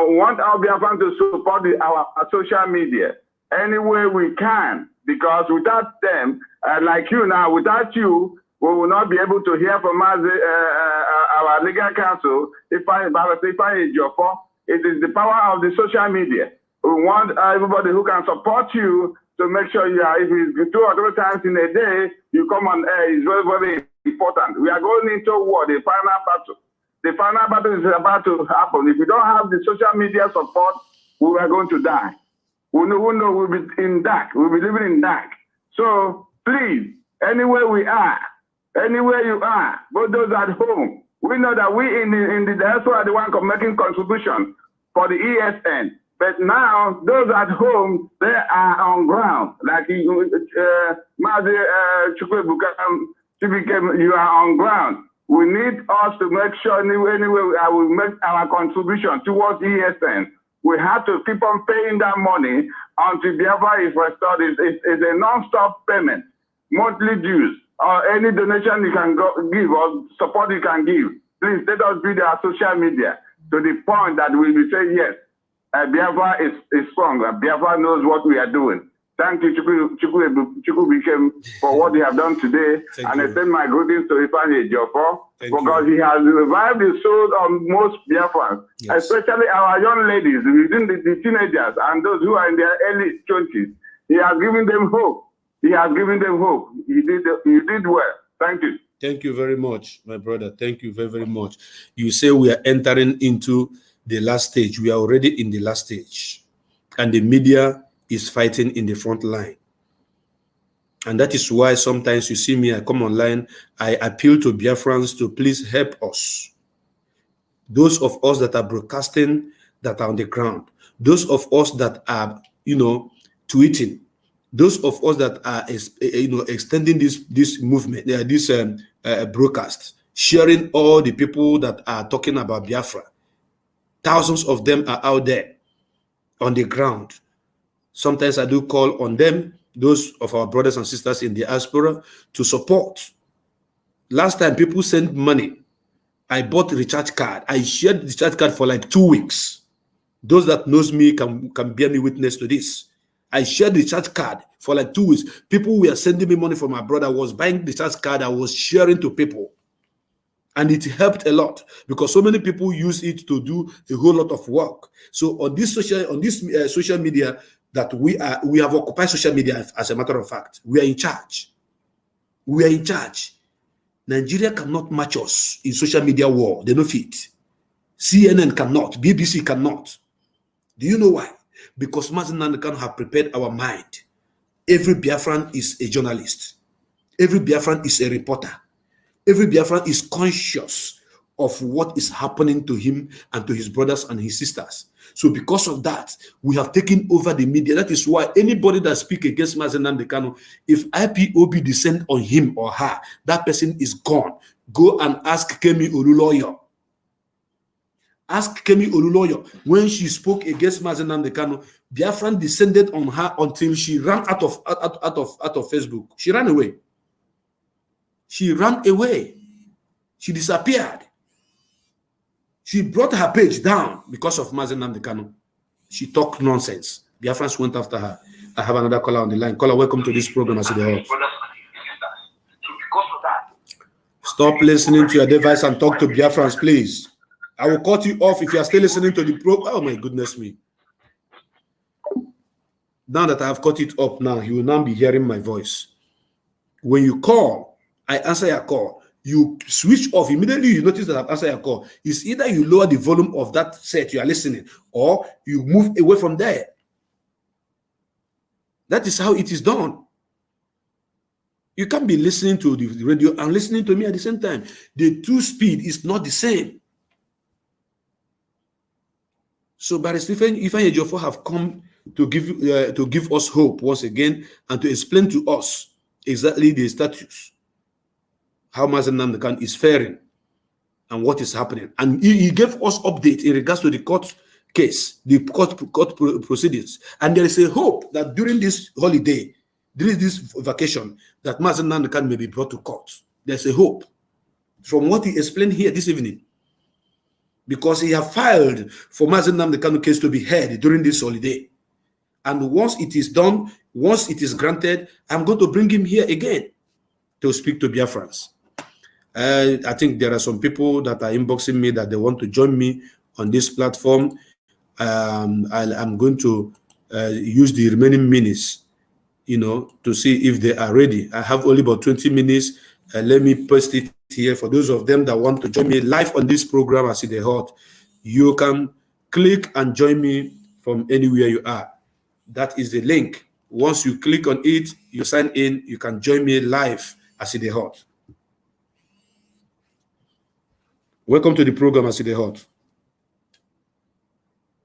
O: We want our Biafran to support our social media any way we can, because without them, like you now, without you, we will not be able to hear from our legal counsel, Barrister Ifeanyi Ejiofor. It is the power of the social media. We want everybody who can support you to make sure if it's 2 or 3 times in a day, you come on air. It's very, very important. We are going into war, the final battle. The final battle is about to happen. If we don't have the social media support, we are going to die. We know we'll be in dark. We'll be living in dark. So please, anywhere we are, anywhere you are, both those at home, we know that we in the diaspora are the one making contribution for the ESN. But now, those at home, they are on ground. Like MAzi you are on ground. We need us to make sure anyway I will make our contribution towards ESN. We have to keep on paying that money until Biafra is restored. It's a non-stop payment, monthly dues, or any donation you can give or support you can give. Please let us build our social media to the point that we will say, yes, Biafra is strong. Biafra knows what we are doing. Thank you, Chukwu, for what you have done today. I send my greetings to Ifeanyi Ejiofor because he has revived the souls of most Biafrans, especially our young ladies, within the teenagers and those who are in their early 20s. He has given them hope. He has given them hope. You did well. Thank you.
B: Thank you very much, my brother. Thank you very, very much. You say we are entering into the last stage. We are already in the last stage. And the media is fighting in the front line. And that is why sometimes you see me, I come online, I appeal to Biafrans to please help us. Those of us that are broadcasting, that are on the ground. Those of us that are, tweeting. Those of us that are, extending this movement, this broadcast, sharing all the people that are talking about Biafra. Thousands of them are out there on the ground. Sometimes I do call on them, those of our brothers and sisters in the diaspora, to support. Last time people sent money, I bought a recharge card. I shared the recharge card for like 2 weeks. Those that knows me can bear me witness to this. I shared the recharge card for like 2 weeks. People were sending me money from my brother. I was buying the recharge card. I was sharing to people. And it helped a lot because so many people use it to do a whole lot of work. So on this social media, that we have occupied social media. As a matter of fact, we are in charge. We are in charge. Nigeria cannot match us in social media war. They no fit. CNN cannot. BBC cannot. Do you know why? Because MAzi Nnamdi Kanu have prepared our mind. Every Biafran is a journalist. Every Biafran is a reporter. Every Biafran is conscious of what is happening to him and to his brothers and his sisters. So because of that, we have taken over the media. That is why anybody that speaks against MAzi Nnamdi Kanu, if IPOB descend on him or her, that person is gone. Go and ask Kemi Oluloyo. Ask Kemi Oluloyo. When she spoke against MAzi Nnamdi Kanu, Biafran descended on her until she ran out of Facebook. She ran away. She ran away. She disappeared. She brought her page down because of MAzi Nnamdi Kanu. She talked nonsense. Biafrans went after her. I have another caller on the line. Caller, welcome to this program. I see the heart. Stop listening to your device and talk to Biafrans, please. I will cut you off if you are still listening to the program. Oh my goodness me. Now that I have cut it up now, you will now be hearing my voice. When you call, I answer your call. You switch off. Immediately you notice that I've answered your call. It's either you lower the volume of that set you are listening or you move away from there. That is how it is done. You can't be listening to the radio and listening to me at the same time. The two speed is not the same. So Barrister Ifeanyi Ejiofor have come to give us hope once again and to explain to us exactly the status, how MAzi Nnamdi Kanu is faring and what is happening. And he gave us update in regards to the court case, the court proceedings. And there is a hope that during this holiday, during this vacation, that MAzi Nnamdi Kanu may be brought to court. There's a hope from what he explained here this evening. Because he has filed for MAzi Nnamdi Kanu case to be heard during this holiday. And once it is done, once it is granted, I'm going to bring him here again to speak to Biafrans. I think there are some people that are inboxing me that they want to join me on this platform. I'm going to use the remaining minutes, to see if they are ready. I have only about 20 minutes. Let me post it here for those of them that want to join me live on this program. I see the heart. You can click and join me from anywhere you are. That is the link. Once you click on it, you sign in, you can join me live. I see the heart. Welcome to the program. I see the heart.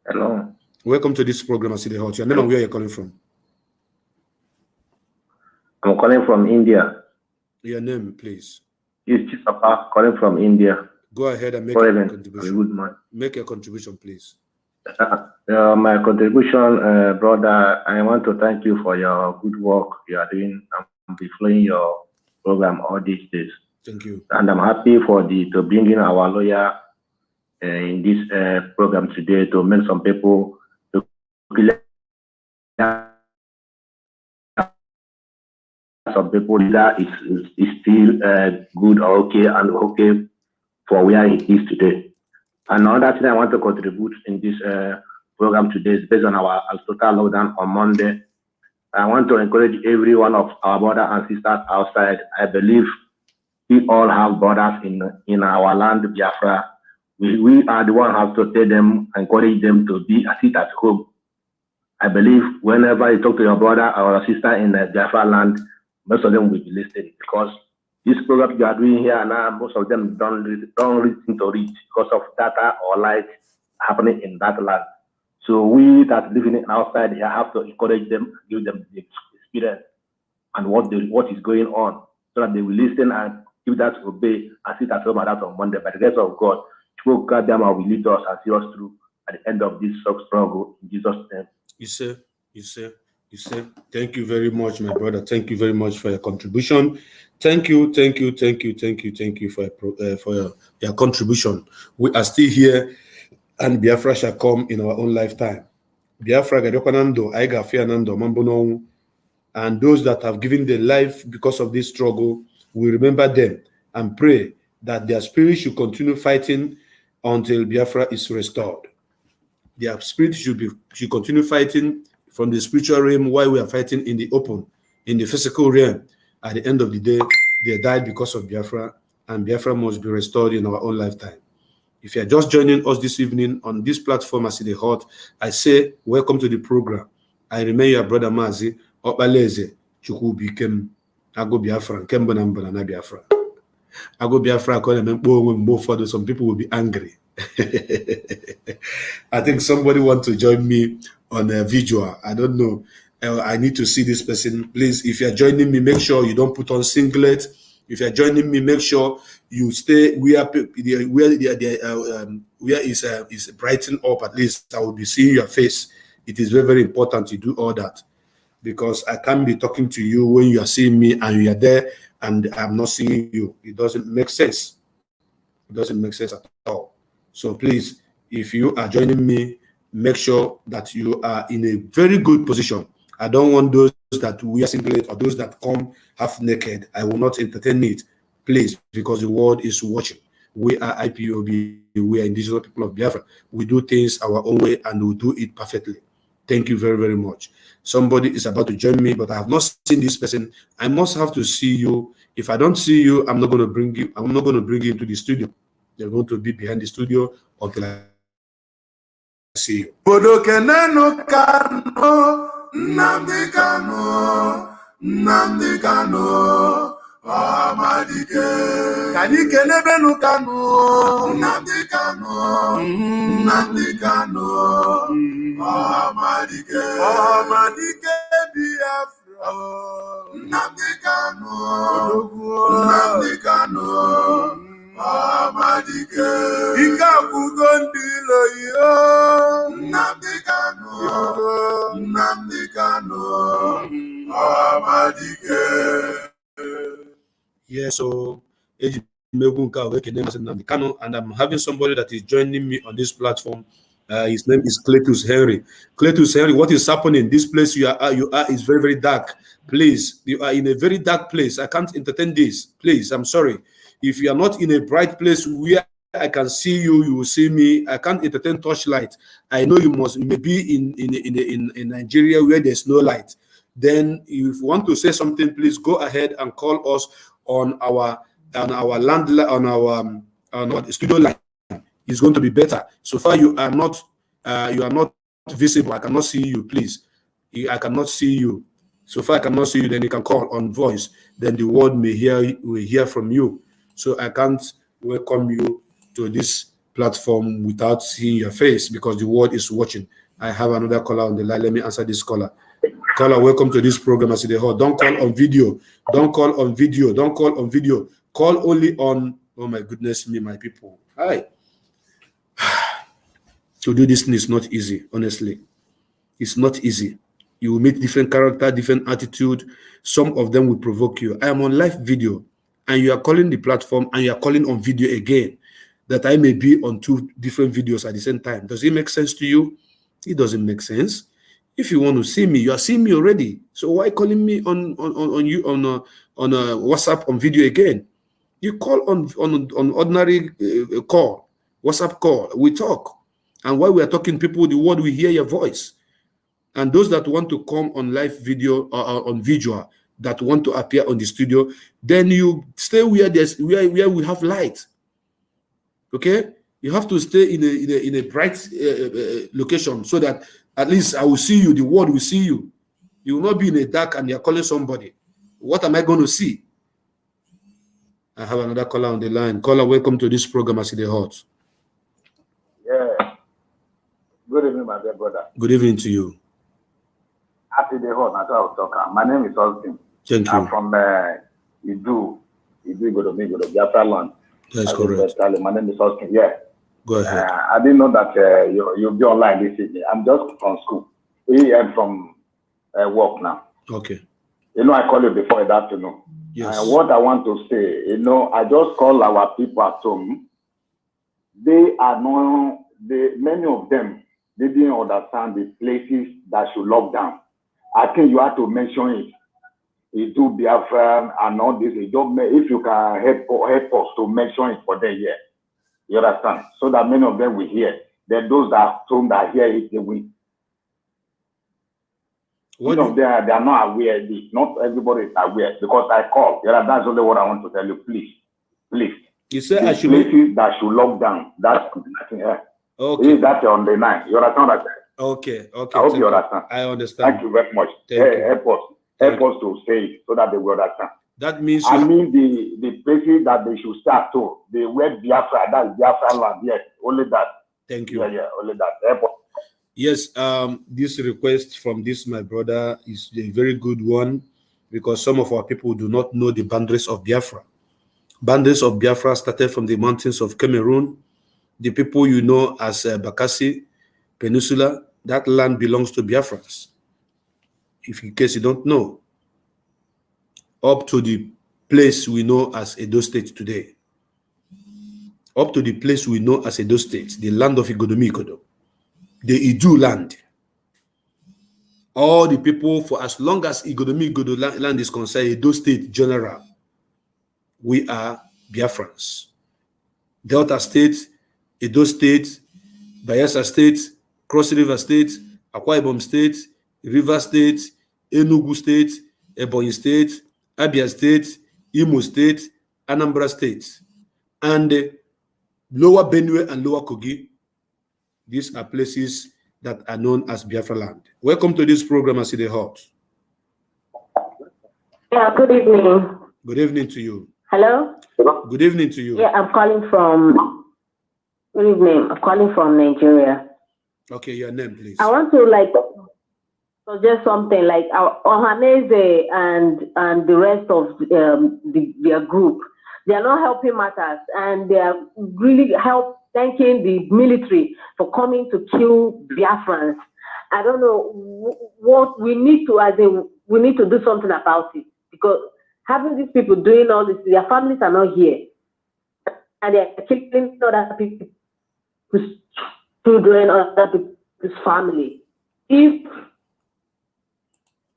P: Hello.
B: Welcome to this program. I see the heart. Your name and where you're calling from?
P: I'm calling from India.
B: Your name, please.
P: Yes, Papa, calling from India.
B: Go ahead and make a contribution.
P: Good man.
B: Make a contribution, please.
P: My contribution, brother, I want to thank you for your good work you are doing and be following your program all these days.
B: Thank you.
P: And I'm happy to bring in our lawyer in this program today to make some people to clear some people that is still good or okay and okay for where he is today. Another thing I want to contribute in this program today is based on our total lockdown on Monday. I want to encourage every one of our brothers and sisters outside. I believe we all have brothers in our land, Biafra. We are the one who have to tell them, encourage them to sit at home. I believe whenever you talk to your brother or sister in the Biafra land, most of them will be listening, because this program you are doing here now, most of them don't listen to it because of data or light happening in that land. So we that living outside here have to encourage them, give them the experience and what is going on, so that they will listen and give that to obey and sit at home and that on Monday. By the grace of God, God them will lead us and see us through at the end of this struggle in Jesus' name.
B: You say. Thank you very much, my brother. Thank you very much for your contribution. Thank you for your contribution. We are still here, and Biafra shall come in our own lifetime. Biafra Gadokanando, Aiga Fianando, Mambono, and those that have given their life because of this struggle, we remember them and pray that their spirit should continue fighting until Biafra is restored. Their spirit should continue fighting from the spiritual realm while we are fighting in the open, in the physical realm. At the end of the day, they died because of Biafra, and Biafra must be restored in our own lifetime. If you are just joining us this evening on this platform, I see the heart, I say, welcome to the program. I remain your brother Mazi, Opaleze, Chukubikem, Ago Biafra, Kembanambana na Biafra. Ago Biafra, some people will be angry. I think somebody wants to join me on a visual. I don't know. I need to see this person. Please, if you're joining me, make sure you don't put on singlet. If you're joining me, make sure you stay where is brightened up. At least I will be seeing your face. It is very, very important to do all that, because I can't be talking to you when you are seeing me and you are there and I'm not seeing you. It doesn't make sense. It doesn't make sense at all. So please, if you are joining me, make sure that you are in a very good position. I don't want those that wear singlet or those that come half naked. I will not entertain it, please, because the world is watching. We are IPOB, we are indigenous people of Biafra. We do things our own way and we do it perfectly. Thank you very, very much. Somebody is about to join me, but I have not seen this person. I must have to see you. If I don't see you, I'm not going to bring you. I'm not going to bring you into the studio. You're going to be behind the studio until I see you.
Q: Nnamdi Kanu, Amadike. Kanike nebenu Kanu, Nnamdi Kanu, Amadike. Amadike Biafra, Nnamdi Kanu, Amadike. Ikabugondilo yo, Nnamdi Kanu, Amadike.
B: Yes, so MAzi Nnamdi Kanu, and I'm having somebody that is joining me on this platform. His name is Cletus Henry. Cletus Henry, what is happening? This place you are is very, very dark. Please, you are in a very dark place. I can't entertain this. Please, I'm sorry. If you are not in a bright place where I can see you, you will see me. I can't entertain torchlight. I know you may be in Nigeria where there's no light. Then if you want to say something, please go ahead and call us on our landline, on our studio line. It's going to be better. So far you are not visible. I cannot see you, please. I cannot see you. So far I cannot see you, then you can call on voice. Then the world will hear from you. So I can't welcome you to this platform without seeing your face because the world is watching. I have another caller on the line. Let me answer this caller. Caller, welcome to this program. I see the whole. Don't call on video. Don't call on video. Don't call on video. Call only on. Oh my goodness me, my people. Hi. To do this thing is not easy. Honestly, it's not easy. You will meet different character, different attitude. Some of them will provoke you. I am on live video, and you are calling the platform, and you are calling on video again. That I may be on two different videos at the same time. Does it make sense to you? It doesn't make sense. If you want to see me, you are seeing me already. So why calling me on WhatsApp on video again? You call on ordinary call, WhatsApp call. We talk, and while we are talking, people, the world will hear your voice. And those that want to come on live video or on visual, that want to appear on the studio, then you stay where we have light. Okay, you have to stay in a bright location so that at least I will see you. The world will see you. You will not be in a dark and you're calling somebody. What am I going to see? I have another caller on the line. Caller, welcome to this program. I see the hot.
R: Yeah. Good evening, my dear brother.
B: Good evening to you.
R: Happy day hot. That's how I talk. My name is Austin.
B: Thank you.
R: I'm from Idu Godo, Biafra land.
B: That's correct.
R: My name is Austin. Yeah.
B: Go ahead.
R: I didn't know that you'll be online this evening. I'm just from school. I'm from work now.
B: Okay.
R: I called you before in the afternoon.
B: Yes.
R: What I want to say, I just call our people at home. They are many of them, they didn't understand the places that should lock down. I think you have to mention it. You do Biafra and all this. If you can help us to mention it for them here. You understand? So that many of them will hear. Then those that hear it, they will. They are not aware. Not everybody is aware because I call. That's only what I want to tell you. Please.
B: You say I should
R: places that should lock down. That's nothing here.
B: Okay.
R: That's on the line. You understand what I said?
B: Okay.
R: I hope you understand.
B: I understand.
R: Thank you very much. Help us to say it so that they will understand.
B: That means
R: the places that they should start to. The word Biafra, that's Biafra land. Yes, only that.
B: Thank you.
R: Yeah, only that. Help us.
B: Yes, this request from my brother is a very good one because some of our people do not know the boundaries of Biafra. Boundaries of Biafra started from the mountains of Cameroon. The people you know as Bakassi Peninsula, that land belongs to Biafrans. If in case you don't know, up to the place we know as Edo State today. Up to the place we know as Edo State, the land of Igodomi Ikodo. the Idu land. All the people, for as long as Igodomi land is concerned, Edo State General, we are Biafrans. Delta State, Edo State, Bayelsa State, Cross River State, Akwa Ibom State, River State, Enugu State, Ebonyi State, Abia State, Imo State, Anambra State, and Lower Benue and Lower Kogi. These are places that are known as Biafra land. Welcome to this program, As It Hot.
S: Yeah, good evening.
B: Good evening to you.
S: Hello?
B: Good evening to you.
S: Yeah, I'm calling from, good evening, I'm calling from Nigeria.
B: Okay, your name, please.
S: I want to suggest something like Ohaneze and the rest of their group. They are not helping matters, and they are really thanking the military for coming to kill Biafrans. I don't know what we need to, we need to do something about it, because having these people doing all this, their families are not here, and they're killing other people's children, other people's family. If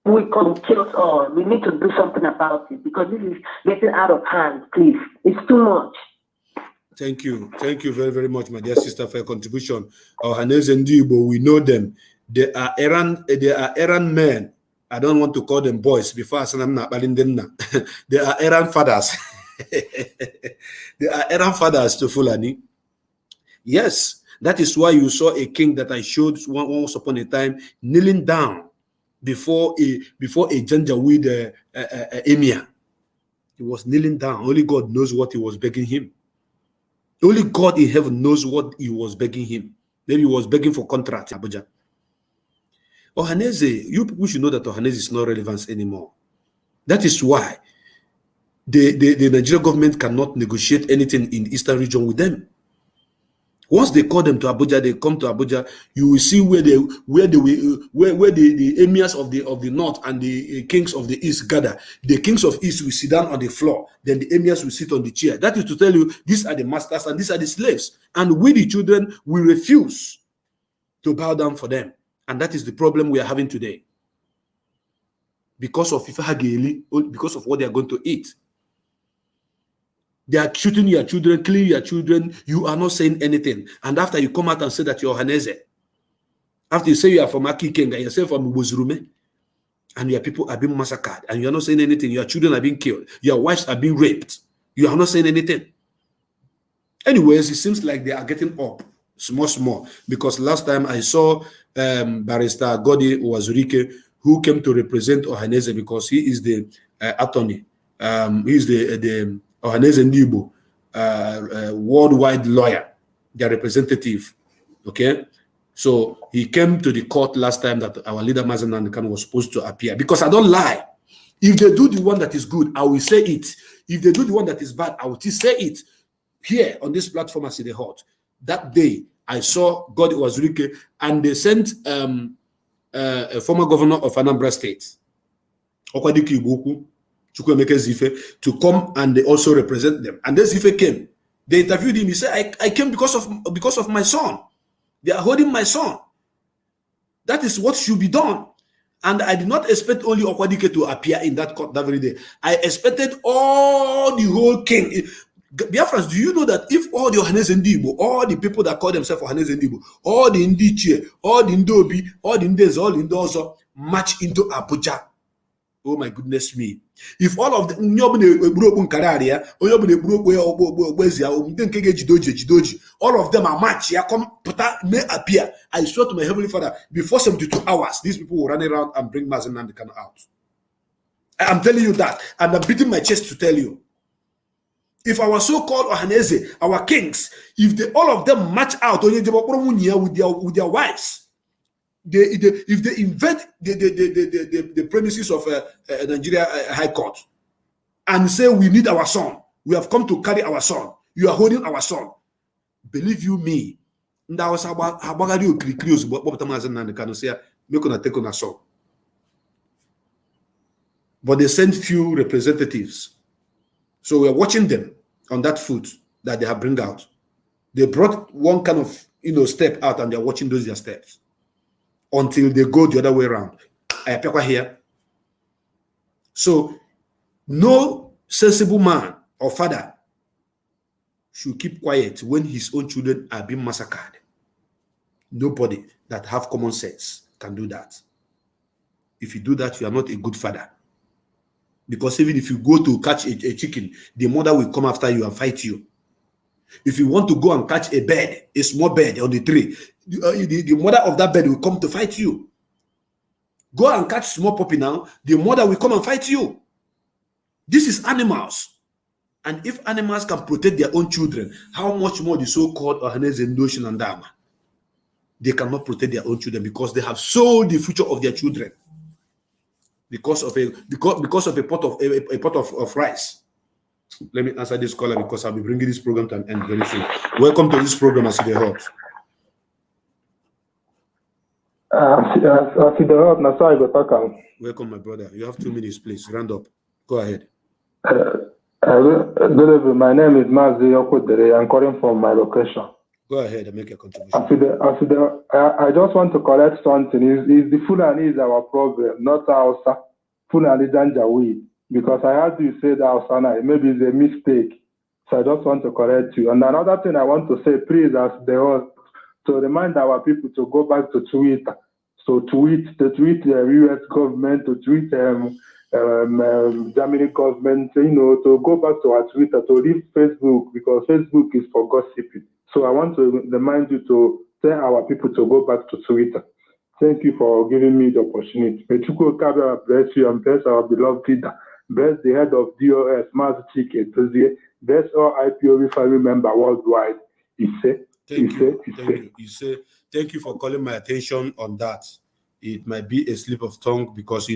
S: we can kill us all, we need to do something about it, because this is getting out of hand, please. It's too much.
B: Thank you. Thank you very, very much, my dear sister, for your contribution. Ohaneze Ndibo, we know them. They are errand men. I don't want to call them boys before I say I'm not them now. They are errand fathers. They are errand fathers to Fulani. Yes, that is why you saw a king that I showed once upon a time kneeling down before a Janjaweed emir. He was kneeling down. Only God knows what he was begging him. Only God in heaven knows what he was begging him. Maybe he was begging for contract in Abuja. Ohaneze, you people should know that Ohaneze is not relevant anymore. That is why the Nigerian government cannot negotiate anything in the eastern region with them. Once they call them to Abuja, they come to Abuja. You will see where the emirs of the north and the kings of the east gather. The kings of east will sit down on the floor. Then the emirs will sit on the chair. That is to tell you, these are the masters and these are the slaves. And we, the children, will refuse to bow down for them. And that is the problem we are having today. Because of Ifahageli, because of what they are going to eat. They are shooting your children, killing your children. You are not saying anything. And after you come out and say that you're Ohaneze, after you say you are from Aki King and you say from Ubozurume, and your people are being massacred, and you are not saying anything, your children are being killed, your wives are being raped, you are not saying anything. Anyways, it seems like they are getting up small, because last time I saw Barrister Godi Wazurike, who came to represent Ohaneze because he is the attorney. He is the Ohaneze Ndibo, worldwide lawyer, their representative. Okay, so he came to the court last time that our leader MAzi Nnamdi Kanu was supposed to appear, because I don't lie. If they do the one that is good, I will say it. If they do the one that is bad, I will still say it here on this platform as it hot. That day, I saw God Wazurike, and they sent a former governor of Anambra State, Okwadiki Ibuku, to come and they also represent them. And then Zife came. They interviewed him. He said, I came because of my son. They are holding my son. That is what should be done. And I did not expect only Okwadike to appear in that court that very day. I expected all the whole king. Biafrans, do you know that if all the Ohaneze Ndibo, all the people that call themselves Ohaneze Ndibo, all the Ndichie, all the Ndobi, all the Ndeze, all the Ndozo march into Abuja? Oh my goodness me. If all of them, all of them are march, may appear. I swear to my Heavenly Father, before 72 hours, these people will run around and bring MAzi Nnamdi Kanu out. I'm telling you that, and I'm beating my chest to tell you. If our so-called Ohaneze, our kings, if all of them march out with their wives, if they invade the premises of Nigeria High Court and say we need our son, we have come to carry our son, you are holding our son, believe you me, but they sent few representatives, so we are watching them on that foot that they have bring out. They brought one kind of step out and they're watching those their steps until they go the other way around. Here. So no sensible man or father should keep quiet when his own children are being massacred. Nobody that have common sense can do that. If you do that, you are not a good father. Because even if you go to catch a chicken, the mother will come after you and fight you. If you want to go and catch a bird, a small bird on the tree, the mother of that bird will come to fight you. Go and catch small puppy now, the mother will come and fight you. This is animals. And if animals can protect their own children, how much more the so-called Ohaneze Ndoshi and Dama? They cannot protect their own children because they have sold the future of their children because of a pot of rice. Let me answer this caller because I'll be bringing this program to an end very soon. Welcome to this program, MAzi Nnamdi Kanu. Welcome, my brother. You have 2 minutes, please. Round up. Go ahead.
D: Good evening. My name is MAzi Nnamdi. I'm calling from my location.
B: Go ahead and make a contribution.
D: I just want to correct something. Is the Fulani is our problem, not Hausa. Fulani Janjaweed. Because I heard you say that Hausa, maybe it's a mistake. So I just want to correct you. And another thing I want to say, please, as they all, to remind our people to go back to Twitter. So to tweet the US government, to tweet Germany government, to go back to our Twitter, to leave Facebook, because Facebook is for gossiping. So I want to remind you to tell our people to go back to Twitter. Thank you for giving me the opportunity. May Chukwu Kabira bless you and bless our beloved leader. Bless the head of DOS, MAzi Nnamdi. Bless all IPOB family members worldwide.
B: Thank you for calling my attention on that. It might be a slip of tongue because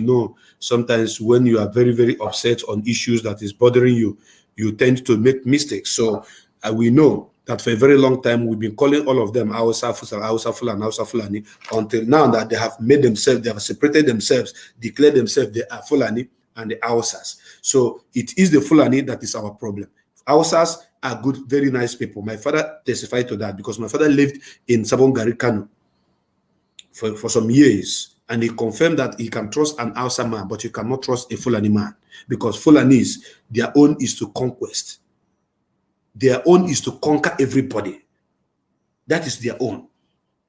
B: sometimes when you are very, very upset on issues that is bothering you, you tend to make mistakes. So we know that for a very long time we've been calling all of them Hausa Fulani until now that they have made themselves, they have separated themselves, declared themselves they are Fulani and the Hausas. So it is the Fulani that is our problem. Hausas are good, very nice people. My father testified to that because my father lived in Sabon Gari Kano for some years, and he confirmed that he can trust an Hausa man, but you cannot trust a Fulani man because Fulanis, their own is to conquest. Their own is to conquer everybody. That is their own.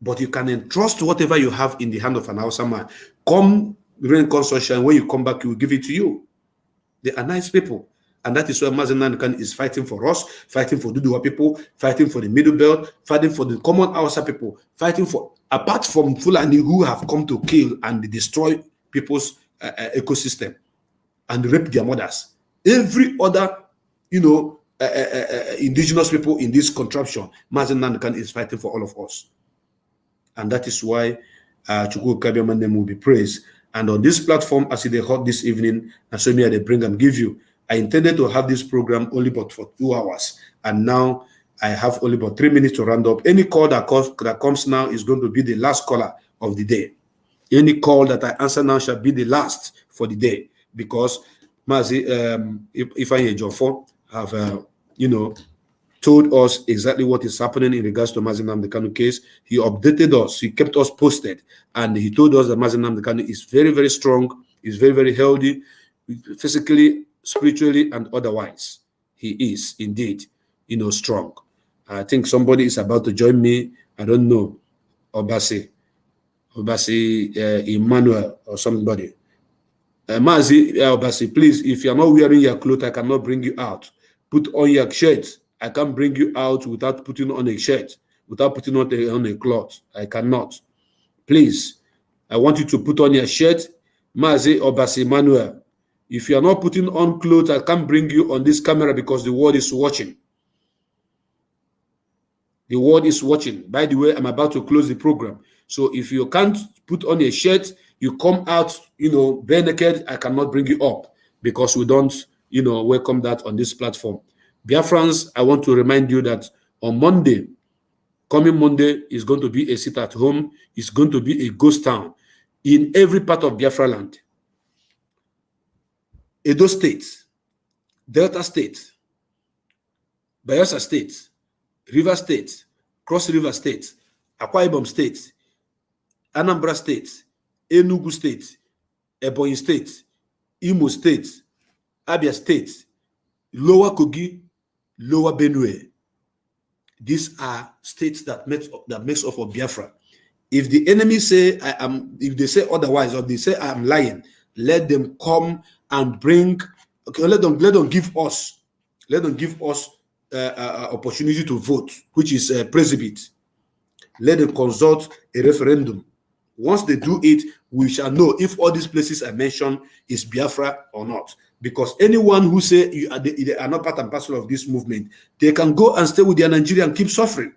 B: But you can entrust whatever you have in the hand of an Hausa man. Come rain, come sunshine, when you come back, he will give it to you. They are nice people. And that is why MAzi Nnamdi Kanu is fighting for us, fighting for Duduwa people, fighting for the Middle Belt, fighting for the common Hausa people, fighting for, apart from Fulani who have come to kill and destroy people's ecosystem and rape their mothers. Every other, indigenous people in this contraption, MAzi Nnamdi Kanu is fighting for all of us. And that is why Chukwu Kabiama name will be praised. And on this platform, as they heard this evening, and so me they bring and give you, I intended to have this program only but for 2 hours. And now I have only about 3 minutes to round up. Any call that comes now is going to be the last caller of the day. Any call that I answer now shall be the last for the day, because MAzi Ifeanyi Ejiofor have, told us exactly what is happening in regards to MAzi Nnamdi Kanu case. He updated us, he kept us posted, and he told us that MAzi Nnamdi Kanu is very, very strong, is very, very healthy, physically, spiritually, and otherwise. He is indeed, strong. I think somebody is about to join me. I don't know, Obasi Emmanuel or somebody. MAzi Obasi, please, if you're not wearing your clothes, I cannot bring you out. Put on your shirt. I can't bring you out without putting on a shirt, without putting on a cloth. I cannot. Please, I want you to put on your shirt. MAzi Obasi Emmanuel. If you are not putting on clothes, I can't bring you on this camera because the world is watching. The world is watching. By the way, I'm about to close the program. So if you can't put on a shirt, you come out, bare naked, I cannot bring you up because we don't, welcome that on this platform. Biafrans, I want to remind you that on Monday, coming Monday, is going to be a sit at home. It's going to be a ghost town in every part of Biafra land. Edo State, Delta State, Bayelsa State, River State, Cross River State, Akwa Ibom State, Anambra State, Enugu State, Ebonyi State, Imo State, Abia State, Lower Kogi, Lower Benue. These are states that makes up of Biafra. If the enemy say if they say otherwise, or they say I am lying, let them come and bring. Okay, let them give us opportunity to vote, which is Presbyt. Let them consult a referendum. Once they do it, we shall know if all these places I mentioned is Biafra or not. Because anyone who say they are not part and parcel of this movement, they can go and stay with their Nigeria and keep suffering.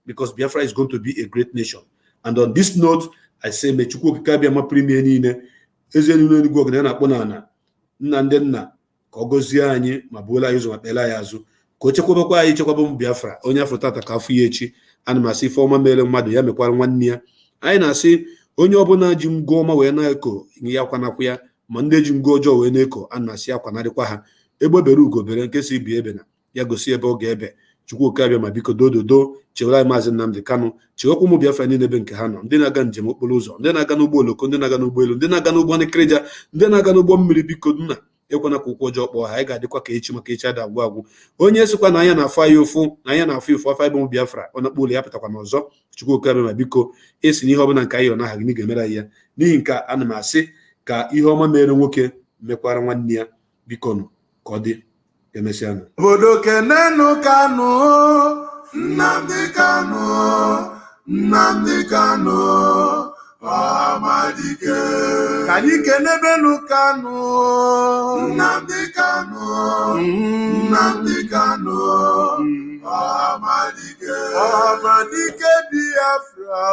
B: Because Biafra is going to be a great nation. And on this note, I say, Mechukwu Kikabia ma premier niile, ezenunu enugwu ogene na-akpọ n'ana, nna ndị nna, ka ọ gọzie anyị ma buola anyị ụzọ ma kpela anyị azụ, ka o chekwabekwa anyị chekwaba m Biafra, onye afọ tata ka afọ ya echi. Ana m asị ife ọma mere mmadụ ya mekwara nwanne ya. Anyị na-asị onye ọbụla ji ngwa ọma wee na-eko ya akwanakwa ya, ma ndị ji ngwa ọjọọ wee na-eko, ana m asị akwanarịkwa ha. Egbe bere ugo bere nke si bi ebe na ya gosi ebe ọ ga-ebe. Chukwu Okabịa ma biko dododo chewere anyị MAzi Nnamdi Kanu, chewekwa ụmụ Biafra niile ebe nke ha nọ, ndị na-aga njem okporo ụzọ, ndị na-aga n'ụgbọ oloko, ndị na-aga n'ụgbọelu, ndị na-aga n'ụgbọ nkịrịja, ndị na-aga n'ụgbọ mmiri, biko nna ekwana ka ụkwụ ọjọọ kpọọ ha. Anyị ga-adịkwa ka echi, maka echi ada agwụ agwụ. Onye sịkwa na anya na-afụ anyị ụfụ, na anya na-afụ ụfụ afọ ịbụ Biafra, ọ na-akpọ ụlọ ya pụtakwa n'ọzọ. Chukwu Okabịa ma biko esi n'ihe ọbụla nke anyị yọrọ n'aha gị ga-emere anyị ya. N'ihi nke ana m asị ka ihe ọma mere nwoke mekwara nwanne ya, biko nụ ka ọ dị emesịa nụ.
Q: Obodo kenenu Kanu, Nnamdi Kanu, Nnamdi Kanu, Amadike. Ka anyị kenebenu Kanu, Nnamdi Kanu, Nnamdi Kanu, Amadike. Amadike Biafra,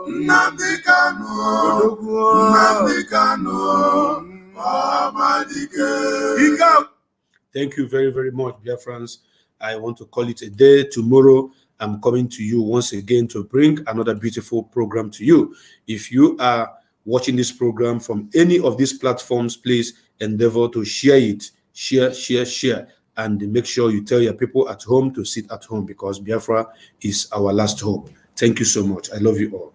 Q: Nnamdi Kanu, Nnamdi Kanu, Amadike.
B: Thank you very, very much, Biafrans. I want to call it a day. Tomorrow, I'm coming to you once again to bring another beautiful program to you. If you are watching this program from any of these platforms, please endeavor to share it. Share. And make sure you tell your people at home to sit at home, because Biafra is our last hope. Thank you so much. I love you all.